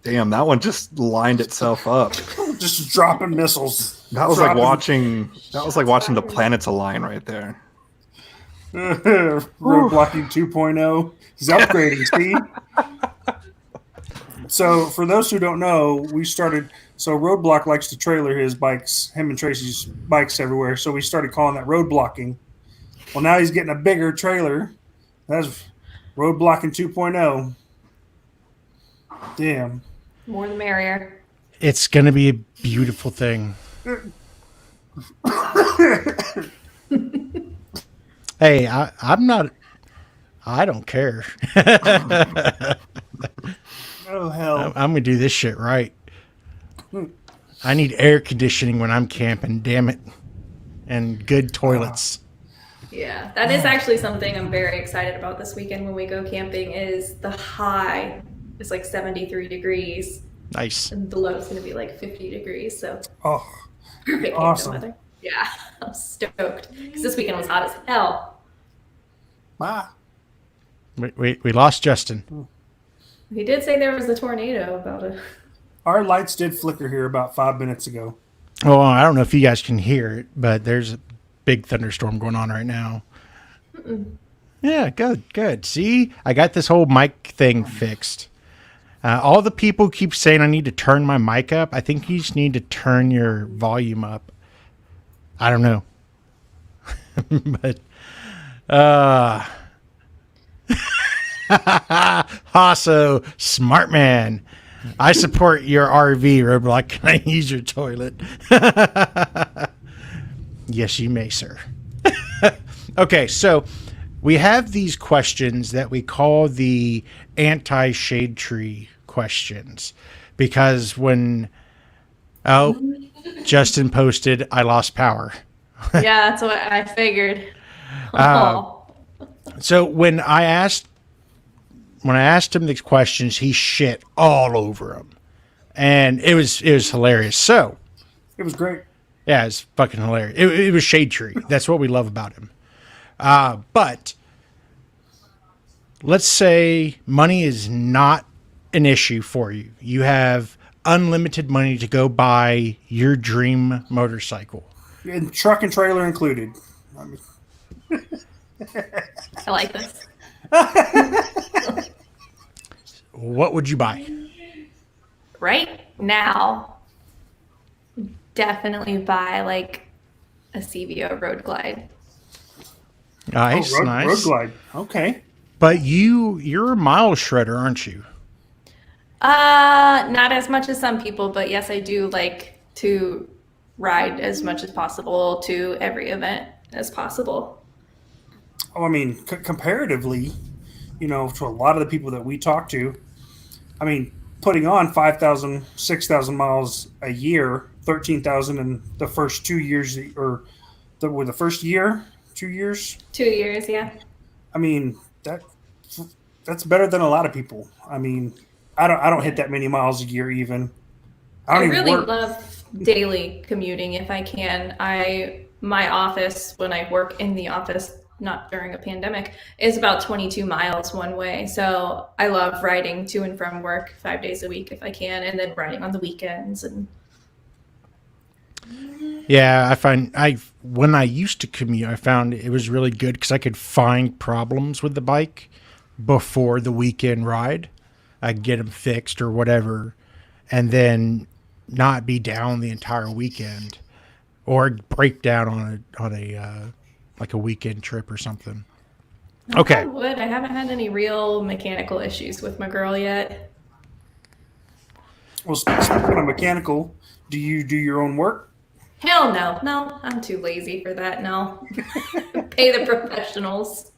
Damn, that one just lined itself up. Just dropping missiles. That was like watching the planets align right there. Roadblocking 2.0. He's upgrading, see? So, for those who don't know, Roadblock likes to trailer his bikes, him and Tracy's bikes everywhere, so we started calling that roadblocking. Well, now he's getting a bigger trailer. Roadblocking 2.0. Damn. More the merrier. It's going to be a beautiful thing. Hey, I'm not. I don't care. Oh, hell. I'm going to do this shit right. I need air conditioning when I'm camping, damn it. And good toilets. Yeah, that is actually something I'm very excited about this weekend when we go camping is the high is like 73 degrees. Nice. And the low is going to be like 50 degrees. So Oh, perfect awesome. camping weather. Yeah, I'm stoked. Because this weekend was hot as hell. ah. We lost Justin. He did say there was a tornado about it. Our lights did flicker here about 5 minutes ago. Oh, I don't know if you guys can hear it, but there's a big thunderstorm going on right now. Yeah, good. See, I got this whole mic thing fixed. All the people keep saying I need to turn my mic up. I think you just need to turn your volume up. I don't know. But, Hasso, smart man. I support your RV, Roblox. Can I use your toilet? Yes, you may, sir. Okay, so we have these questions that we call the anti-shade tree questions because when Justin posted, I lost power. Yeah, that's what I figured. So when I asked him these questions, he shit all over them, and it was hilarious. So It was great. yeah, it's fucking hilarious. It was shade tree. That's what we love about him. But let's say money is not an issue for you. You have unlimited money to go buy your dream motorcycle. And truck and trailer included. I mean, I like this. What would you buy? Right now, definitely buy like a CVO Road Glide. Nice, road nice. glide. Okay. But you're a mile shredder, aren't you? Not as much as some people, but yes, I do like to ride as much as possible to every event as possible. Oh, I mean, comparatively, to a lot of the people that we talk to, I mean, putting on 5,000, 6,000 miles a year, 13,000 in the first 2 years, or the first year, 2 years. 2 years, yeah. I mean, that's better than a lot of people. I mean, I don't hit that many miles a year even. I don't even really work. love daily commuting if I can. My office, when I work in the office, not during a pandemic, is about 22 miles one way. So I love riding to and from work 5 days a week if I can, and then riding on the weekends. And Yeah, I find when I used to commute, I found it was really good because I could find problems with the bike before the weekend ride. I'd get them fixed or whatever, and then not be down the entire weekend or break down on a like a weekend trip or something. Okay. I haven't had any real mechanical issues with my girl yet. Well, speaking of mechanical, do you do your own work? Hell no. No, I'm too lazy for that. No. Pay the professionals.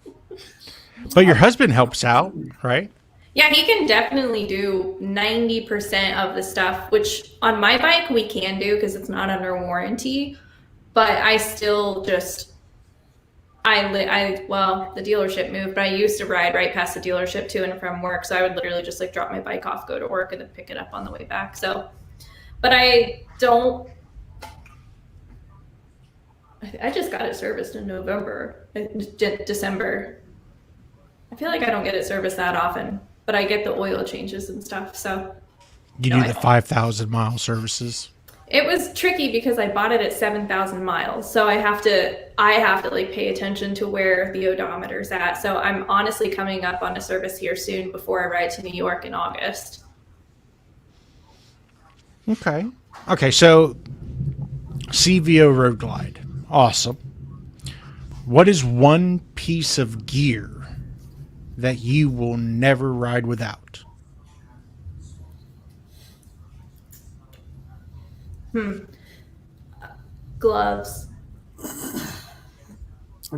But your husband helps out, right? Yeah, he can definitely do 90% of the stuff, which on my bike we can do because it's not under warranty. But I still just, well, the dealership moved, but I used to ride right past the dealership to and from work. So I would literally just like drop my bike off, go to work, and then pick it up on the way back. So, but I just got it serviced in December. I feel like I don't get it serviced that often, but I get the oil changes and stuff. So You do the 5,000 mile services. it was tricky because I bought it at 7,000 miles. So I have to like pay attention to where the odometer's at. So I'm honestly coming up on a service here soon before I ride to New York in August. Okay. Okay, so CVO Road Glide. Awesome. What is one piece of gear that you will never ride without? Gloves.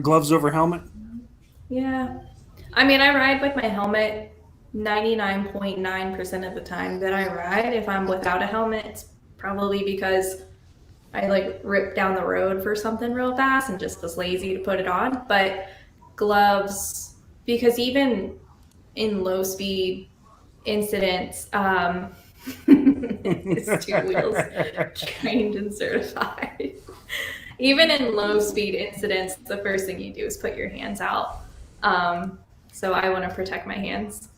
Gloves over helmet. Yeah. I mean, I ride with my helmet 99.9% of the time that I ride. If I'm without a helmet, it's probably because I like ripped down the road for something real fast and just was lazy to put it on. But gloves, because even in low speed incidents, it's 2 wheels trained and certified. Even in low speed incidents, the first thing you do is put your hands out. So I want to protect my hands.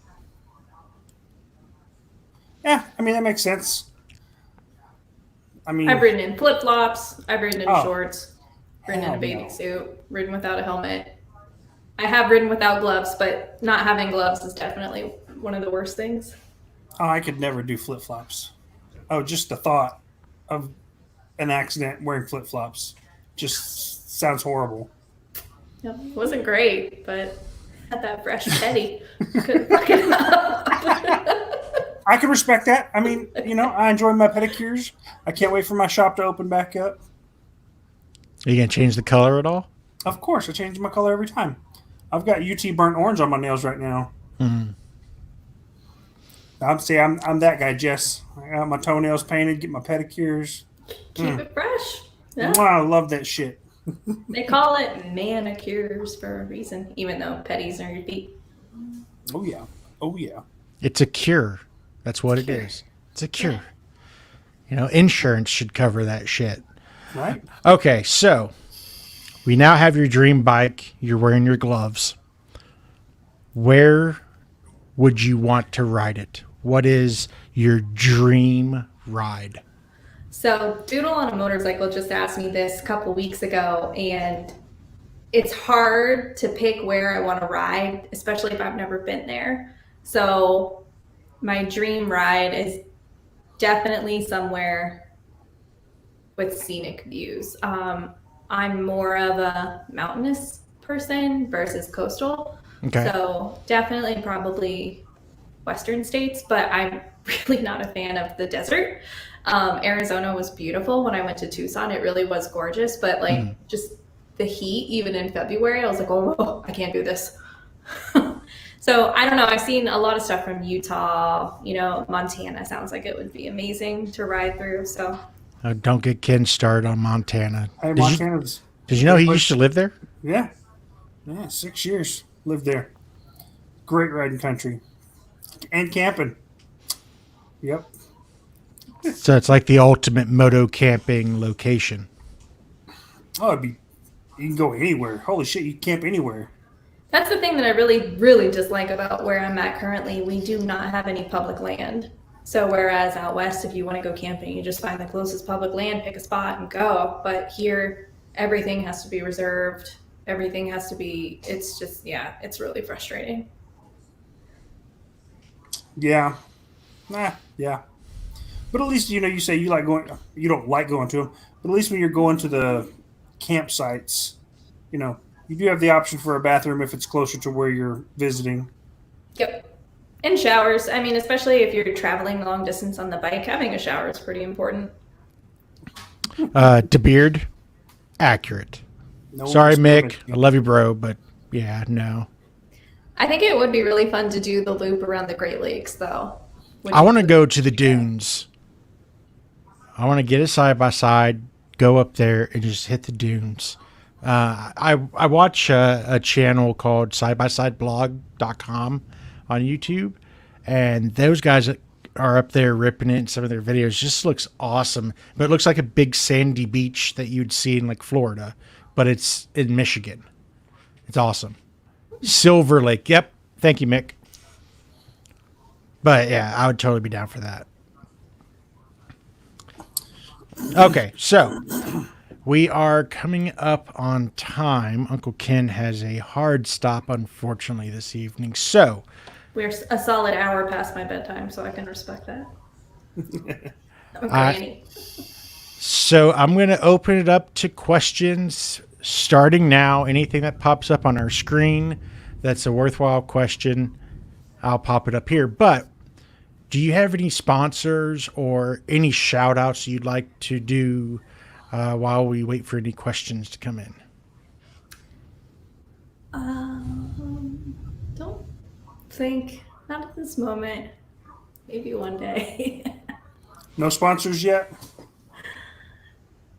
Yeah, I mean that makes sense. I mean, I've ridden in flip flops. I've ridden in Oh. shorts. Ridden in a Hell bathing no. suit. Ridden without a helmet. I have ridden without gloves, but not having gloves is definitely one of the worst things. I could never do flip flops. Oh, just the thought of an accident wearing flip flops just sounds horrible. Yep. It wasn't great, but had that fresh petty. Couldn't fuck it up. I can respect that. I mean, you know, I enjoy my pedicures. I can't wait for my shop to open back up. Are you going to change the color at all? Of course, I change my color every time. I've got UT burnt orange on my nails right now. Mm. I'm that guy, Jess. I got my toenails painted, get my pedicures. Keep it fresh. Yeah. Wow, I love that shit. They call it manicures for a reason, even though petties are your feet. Oh yeah. Oh yeah. It's a cure. That's what it is. It's a cure. You know, insurance should cover that shit. Right? Okay, so we now have your dream bike. You're wearing your gloves. Where would you want to ride it? What is your dream ride? So Doodle on a Motorcycle just asked me this a couple weeks ago, and it's hard to pick where I want to ride, especially if I've never been there. So my dream ride is definitely somewhere with scenic views. I'm more of a mountainous person versus coastal. Okay. So definitely probably Western states, but I'm really not a fan of the desert. Arizona was beautiful when I went to Tucson. It really was gorgeous, but like just the heat, even in February, I was like, oh, I can't do this. So I don't know. I've seen a lot of stuff from Utah, you know, Montana sounds like it would be amazing to ride through. So Don't get Ken started on Montana. Hey, Did you, Montana's. did you know he used to live there? Yeah. Yeah, 6 years. Lived there. Great riding country. And camping. Yep. So it's like the ultimate moto camping location. Oh, you can go anywhere. Holy shit, you can camp anywhere. that's the thing that I really, really dislike about where I'm at currently. We do not have any public land. So whereas out west, if you want to go camping, you just find the closest public land, pick a spot and go. But here, everything has to be reserved. Everything has to be, it's just, yeah, it's really frustrating. Yeah. Yeah. But at least, you know, you say you like going, you don't like going to them, but at least when you're going to the campsites, you know, you do have the option for a bathroom if it's closer to where you're visiting. Yep. And showers. I mean, especially if you're traveling long distance on the bike, having a shower is pretty important. DeBeard, accurate. No Sorry, Mick. experimenting. I love you, bro, but yeah, no. I think it would be really fun to do the loop around the Great Lakes, though. I want to go to the dunes. I want to get a side by side, go up there, and just hit the dunes. I watch a channel called sidebysideblog.com on YouTube, and those guys that are up there ripping it in some of their videos just looks awesome. But it looks like a big sandy beach that you'd see in like Florida, but it's in Michigan. It's awesome. Silver Lake. Yep. Thank you, Mick. But yeah, I would totally be down for that. Okay, so we are coming up on time. Uncle Ken has a hard stop, unfortunately, this evening. So We're a solid hour past my bedtime, so I can respect that. I'm a granny. So I'm going to open it up to questions starting now. Anything that pops up on our screen, that's a worthwhile question, I'll pop it up here. But do you have any sponsors or any shout outs you'd like to do while we wait for any questions to come in? Don't think, not at this moment. Maybe one day. No sponsors yet?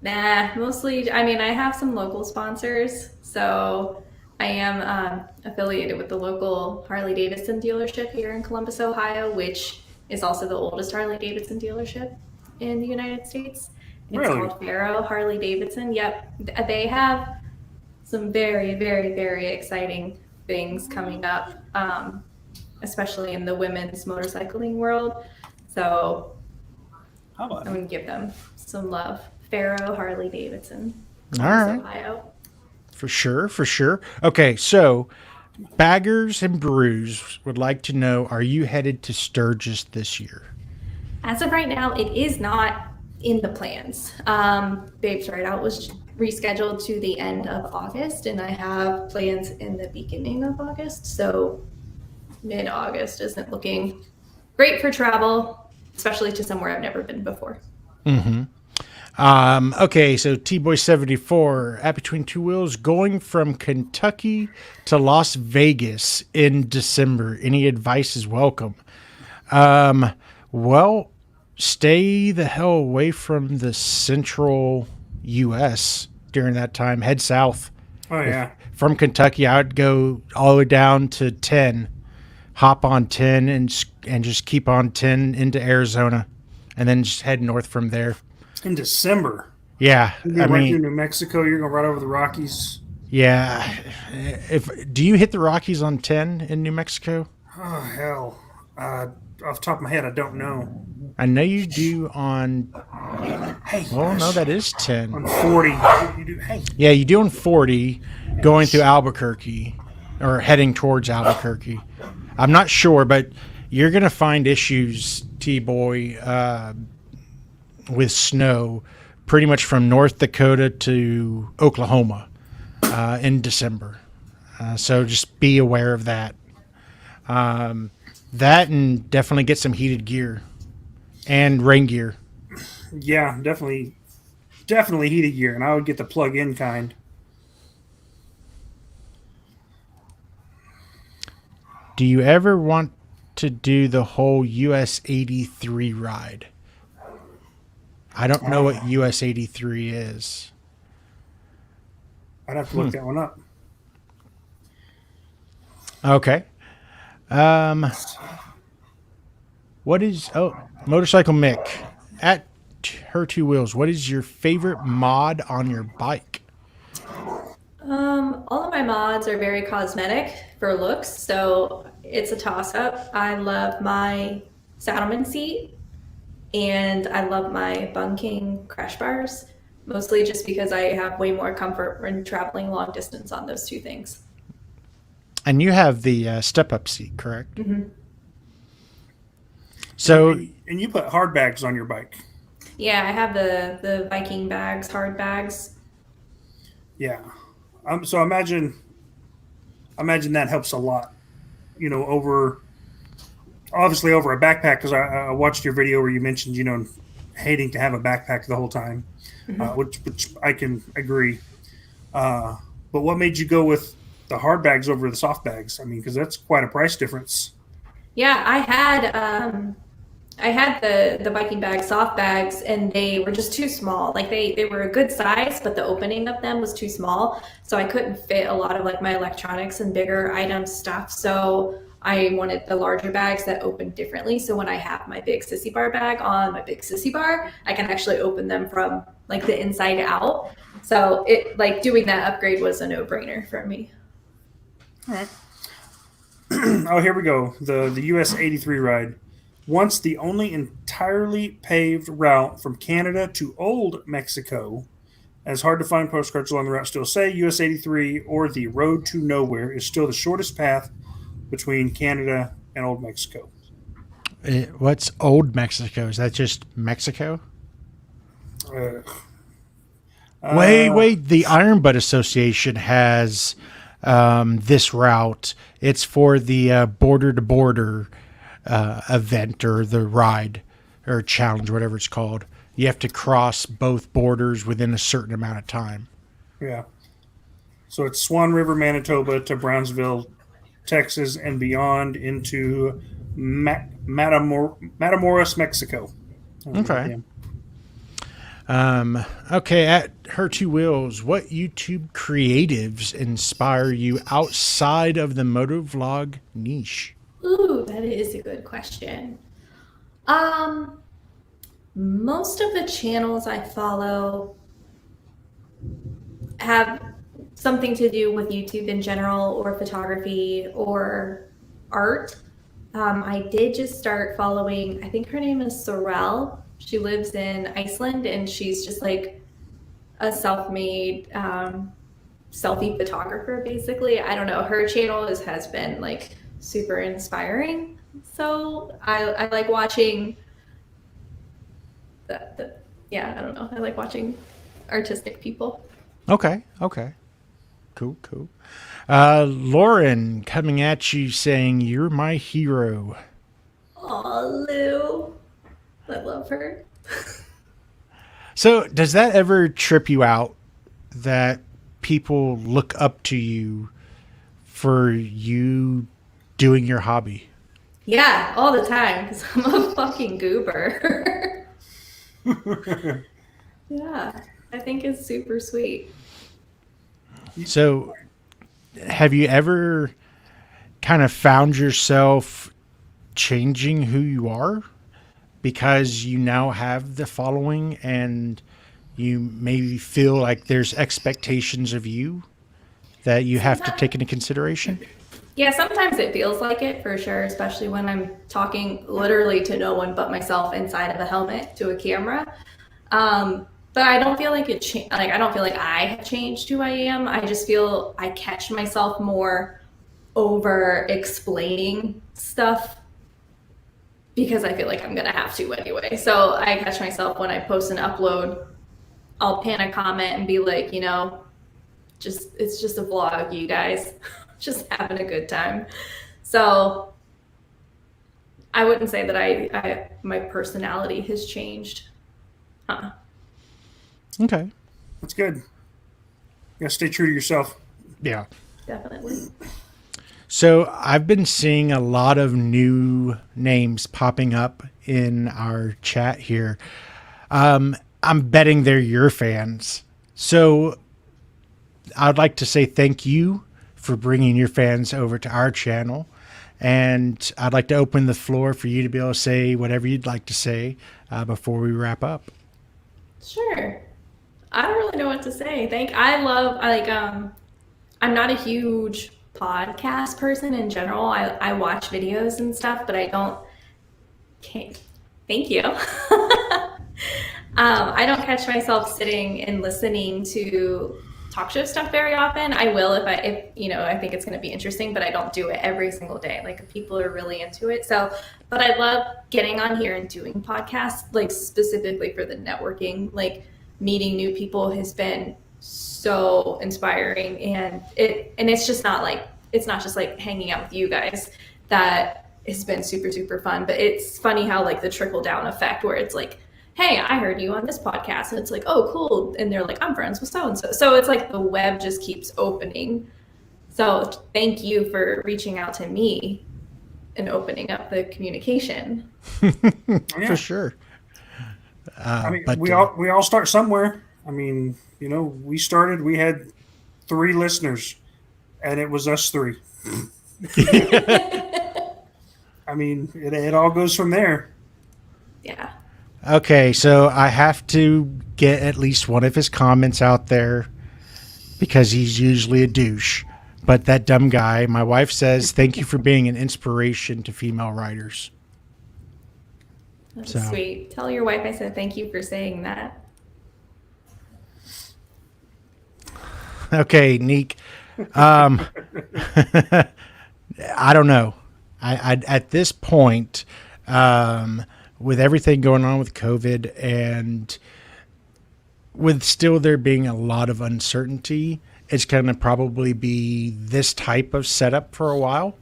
Nah, mostly, I mean, I have some local sponsors. So I am affiliated with the local Harley Davidson dealership here in Columbus, Ohio, which is also the oldest Harley Davidson dealership in the United States. It's Really? called Vero Harley Davidson. Yep. They have some very, very, very exciting things coming up, especially in the women's motorcycling world. So How about I'm going to give them some love. Vero Harley Davidson, All right. Ohio. For sure. Okay, so Baggers and Brews would like to know, are you headed to Sturgis this year? As of right now, it is not in the plans. Babes Ride Out was rescheduled to the end of August, and I have plans in the beginning of August. So mid-August isn't looking great for travel, especially to somewhere I've never been before. Mm-hmm. Okay, so T-Boy74 at Between Two Wheels going from Kentucky to Las Vegas in December. Any advice is welcome. Well, stay the hell away from the central U.S. during that time. Head south. Oh, yeah. From Kentucky, I would go all the way down to 10, hop on 10 and just keep on 10 into Arizona, and then just head north from there. In December. Yeah, You're right through New Mexico. You're going right over the Rockies. Yeah. Do you hit the Rockies on 10 in New Mexico? Oh, hell. Off the top of my head, I don't know. I know you do on. Hey. Oh, no, that is 10. On 40. You do, hey. Yeah, you do on 40 going through Albuquerque or heading towards Albuquerque. I'm not sure, but you're going to find issues, T-Boy, with snow pretty much from North Dakota to Oklahoma in December. So just be aware of that. That and definitely get some heated gear and rain gear. Yeah, definitely heated gear, and I would get the plug-in kind. Do you ever want to do the whole US 83 ride? I don't know what US 83 is. I'd have to look that one up. Okay. What is Motorcycle Mick at Her.Two.Wheels? What is your favorite mod on your bike? All of my mods are very cosmetic for looks, so it's a toss-up. I love my Saddleman seat, and I love my bunking crash bars, mostly just because I have way more comfort when traveling long distance on those two things. And you have the step-up seat, correct? Mm-hmm. So, and you put hard bags on your bike. Yeah, I have the Viking bags, hard bags. Yeah. So imagine that helps a lot. You know, obviously over a backpack, because I watched your video where you mentioned, you know, hating to have a backpack the whole time, which I can agree. But what made you go with the hard bags over the soft bags? I mean, because that's quite a price difference. Yeah, I had the biking bag, soft bags, and they were just too small. Like they were a good size, but the opening of them was too small. So I couldn't fit a lot of like my electronics and bigger items stuff. So I wanted the larger bags that opened differently. So when I have my big sissy bar bag on my big sissy bar, I can actually open them from like the inside out. So it like doing that upgrade was a no-brainer for me. All right. Oh, here we go. The US 83 ride. Once the only entirely paved route from Canada to Old Mexico, as hard to find postcards along the route still say, US 83 or the Road to Nowhere is still the shortest path between Canada and Old Mexico. What's Old Mexico? Is that just Mexico? Wait. The Iron Butt Association has this route. It's for the border to border event or the ride or challenge, whatever it's called. You have to cross both borders within a certain amount of time. Yeah. So it's Swan River, Manitoba to Brownsville, Texas, and beyond into Matamoros, Mexico. Okay. Okay, at Her.Two.Wheels, what YouTube creatives inspire you outside of the motovlog niche? Ooh, that is a good question. Most of the channels I follow have something to do with YouTube in general, or photography, or art. I did just start following, I think her name is Sorel. She lives in Iceland, and she's just like a self-made selfie photographer, basically. I don't know. Her channel has been like super inspiring. So I like watching yeah, I don't know. I like watching artistic people. Okay. Cool. Lauren coming at you saying, "You're my hero." Aw, Lou. I love her. So does that ever trip you out that people look up to you for you doing your hobby? Yeah, all the time, because I'm a fucking goober. Yeah, I think it's super sweet. So have you ever kind of found yourself changing who you are because you now have the following and you maybe feel like there's expectations of you that you have to take into consideration? Yeah, sometimes it feels like it, for sure, especially when I'm talking literally to no one but myself inside of a helmet to a camera. But I don't feel like I don't feel like I have changed who I am. I just feel I catch myself more over explaining stuff because I feel like I'm gonna have to anyway. So I catch myself when I post an upload, I'll pin a comment and be like, it's just a vlog, you guys. Just having a good time. So I wouldn't say that my personality has changed. Okay. That's good. You gotta stay true to yourself. Yeah. Definitely. So I've been seeing a lot of new names popping up in our chat here. I'm betting they're your fans. So I'd like to say thank you for bringing your fans over to our channel. And I'd like to open the floor for you to be able to say whatever you'd like to say before we wrap up. Sure. I don't really know what to say. I'm not a huge podcast person in general. I watch videos and stuff, but I don't. Okay. Thank you. I don't catch myself sitting and listening to talk show stuff very often. I will if I think it's going to be interesting, but I don't do it every single day. Like, if people are really into it. So, but I love getting on here and doing podcasts, like specifically for the networking. Like, meeting new people has been so inspiring, and it's just not just like hanging out with you guys. That has been super, super fun. But it's funny how like the trickle down effect, where it's like, hey, I heard you on this podcast. And it's like, oh, cool. And they're like, I'm friends with so-and-so. So it's like the web just keeps opening. So thank you for reaching out to me and opening up the communication. For sure. We all start somewhere. I mean, we had 3 listeners, and it was us 3. I mean, it all goes from there. Yeah. Okay, so I have to get at least one of his comments out there because he's usually a douche. But that dumb guy, my wife says, thank you for being an inspiration to female riders. That's sweet. Tell your wife I said thank you for saying that. Okay, Neek. I don't know. I at this point, with everything going on with COVID and with still there being a lot of uncertainty it's going to probably be this type of setup for a while.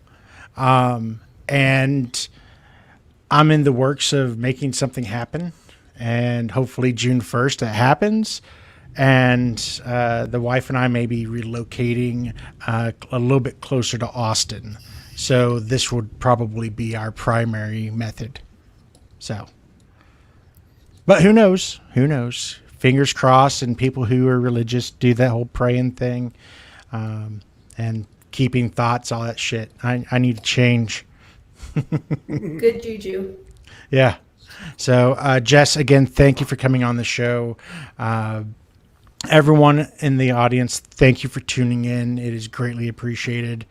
And I'm in the works of making something happen. And hopefully June 1st it happens. And the wife and I may be relocating a little bit closer to Austin. So this would probably be our primary method. So, but who knows? Who knows? Fingers crossed, and people who are religious do that whole praying thing, and keeping thoughts, all that shit. I need to change. Good juju. Yeah. So, Jess, again, thank you for coming on the show. Everyone in the audience, thank you for tuning in. It is greatly appreciated.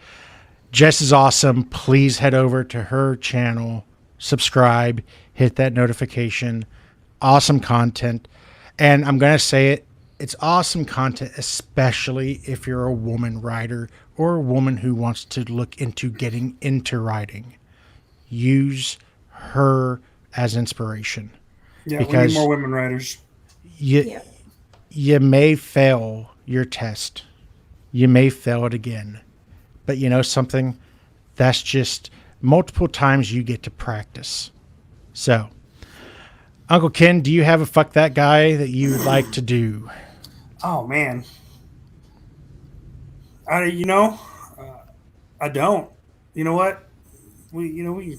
Jess is awesome. Please head over to her channel, subscribe, hit that notification. Awesome content. And I'm going to say it, it's awesome content, especially if you're a woman rider or a woman who wants to look into getting into riding. Use her as inspiration. Yeah, we need more women riders. You may fail your test. You may fail it again. But you know something? That's just multiple times you get to practice. So, Uncle Ken, do you have a fuck that guy that you would like to do? Oh, man. I don't. You know what? We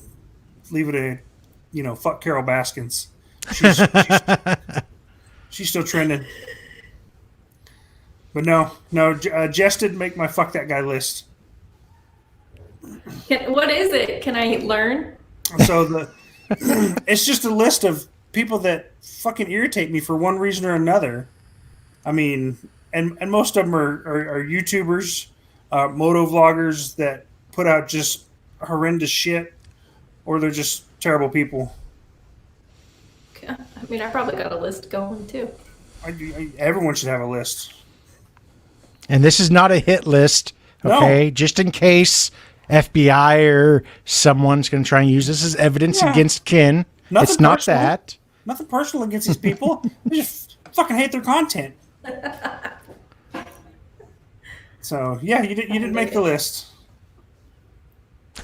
leave it at, fuck Carol Baskins. She's still trending. But no, Jess didn't make my fuck that guy list. What is it? Can I learn? So it's just a list of people that fucking irritate me for one reason or another. I mean, and most of them are YouTubers, motovloggers that put out just horrendous shit, or they're just terrible people. I mean, I probably got a list going too. Everyone should have a list. And this is not a hit list, okay? No. Just in case FBI or someone's going to try and use this as evidence against Ken. It's not personal. That. Nothing personal against these people. They just fucking hate their content. So, yeah, you didn't make the list.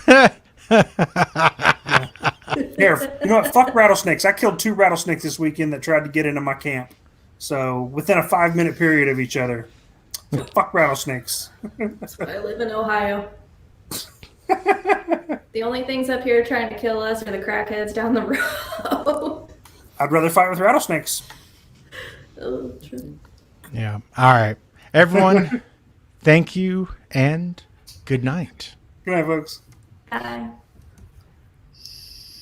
Yeah. Here, you know what? Fuck rattlesnakes. I killed 2 rattlesnakes this weekend that tried to get into my camp. So, within a 5-minute period of each other. So fuck rattlesnakes. That's why I live in Ohio. The only things up here trying to kill us are the crackheads down the road. I'd rather fight with rattlesnakes. Oh, true. Yeah. All right. Everyone, thank you and good night. Good night, folks. Bye.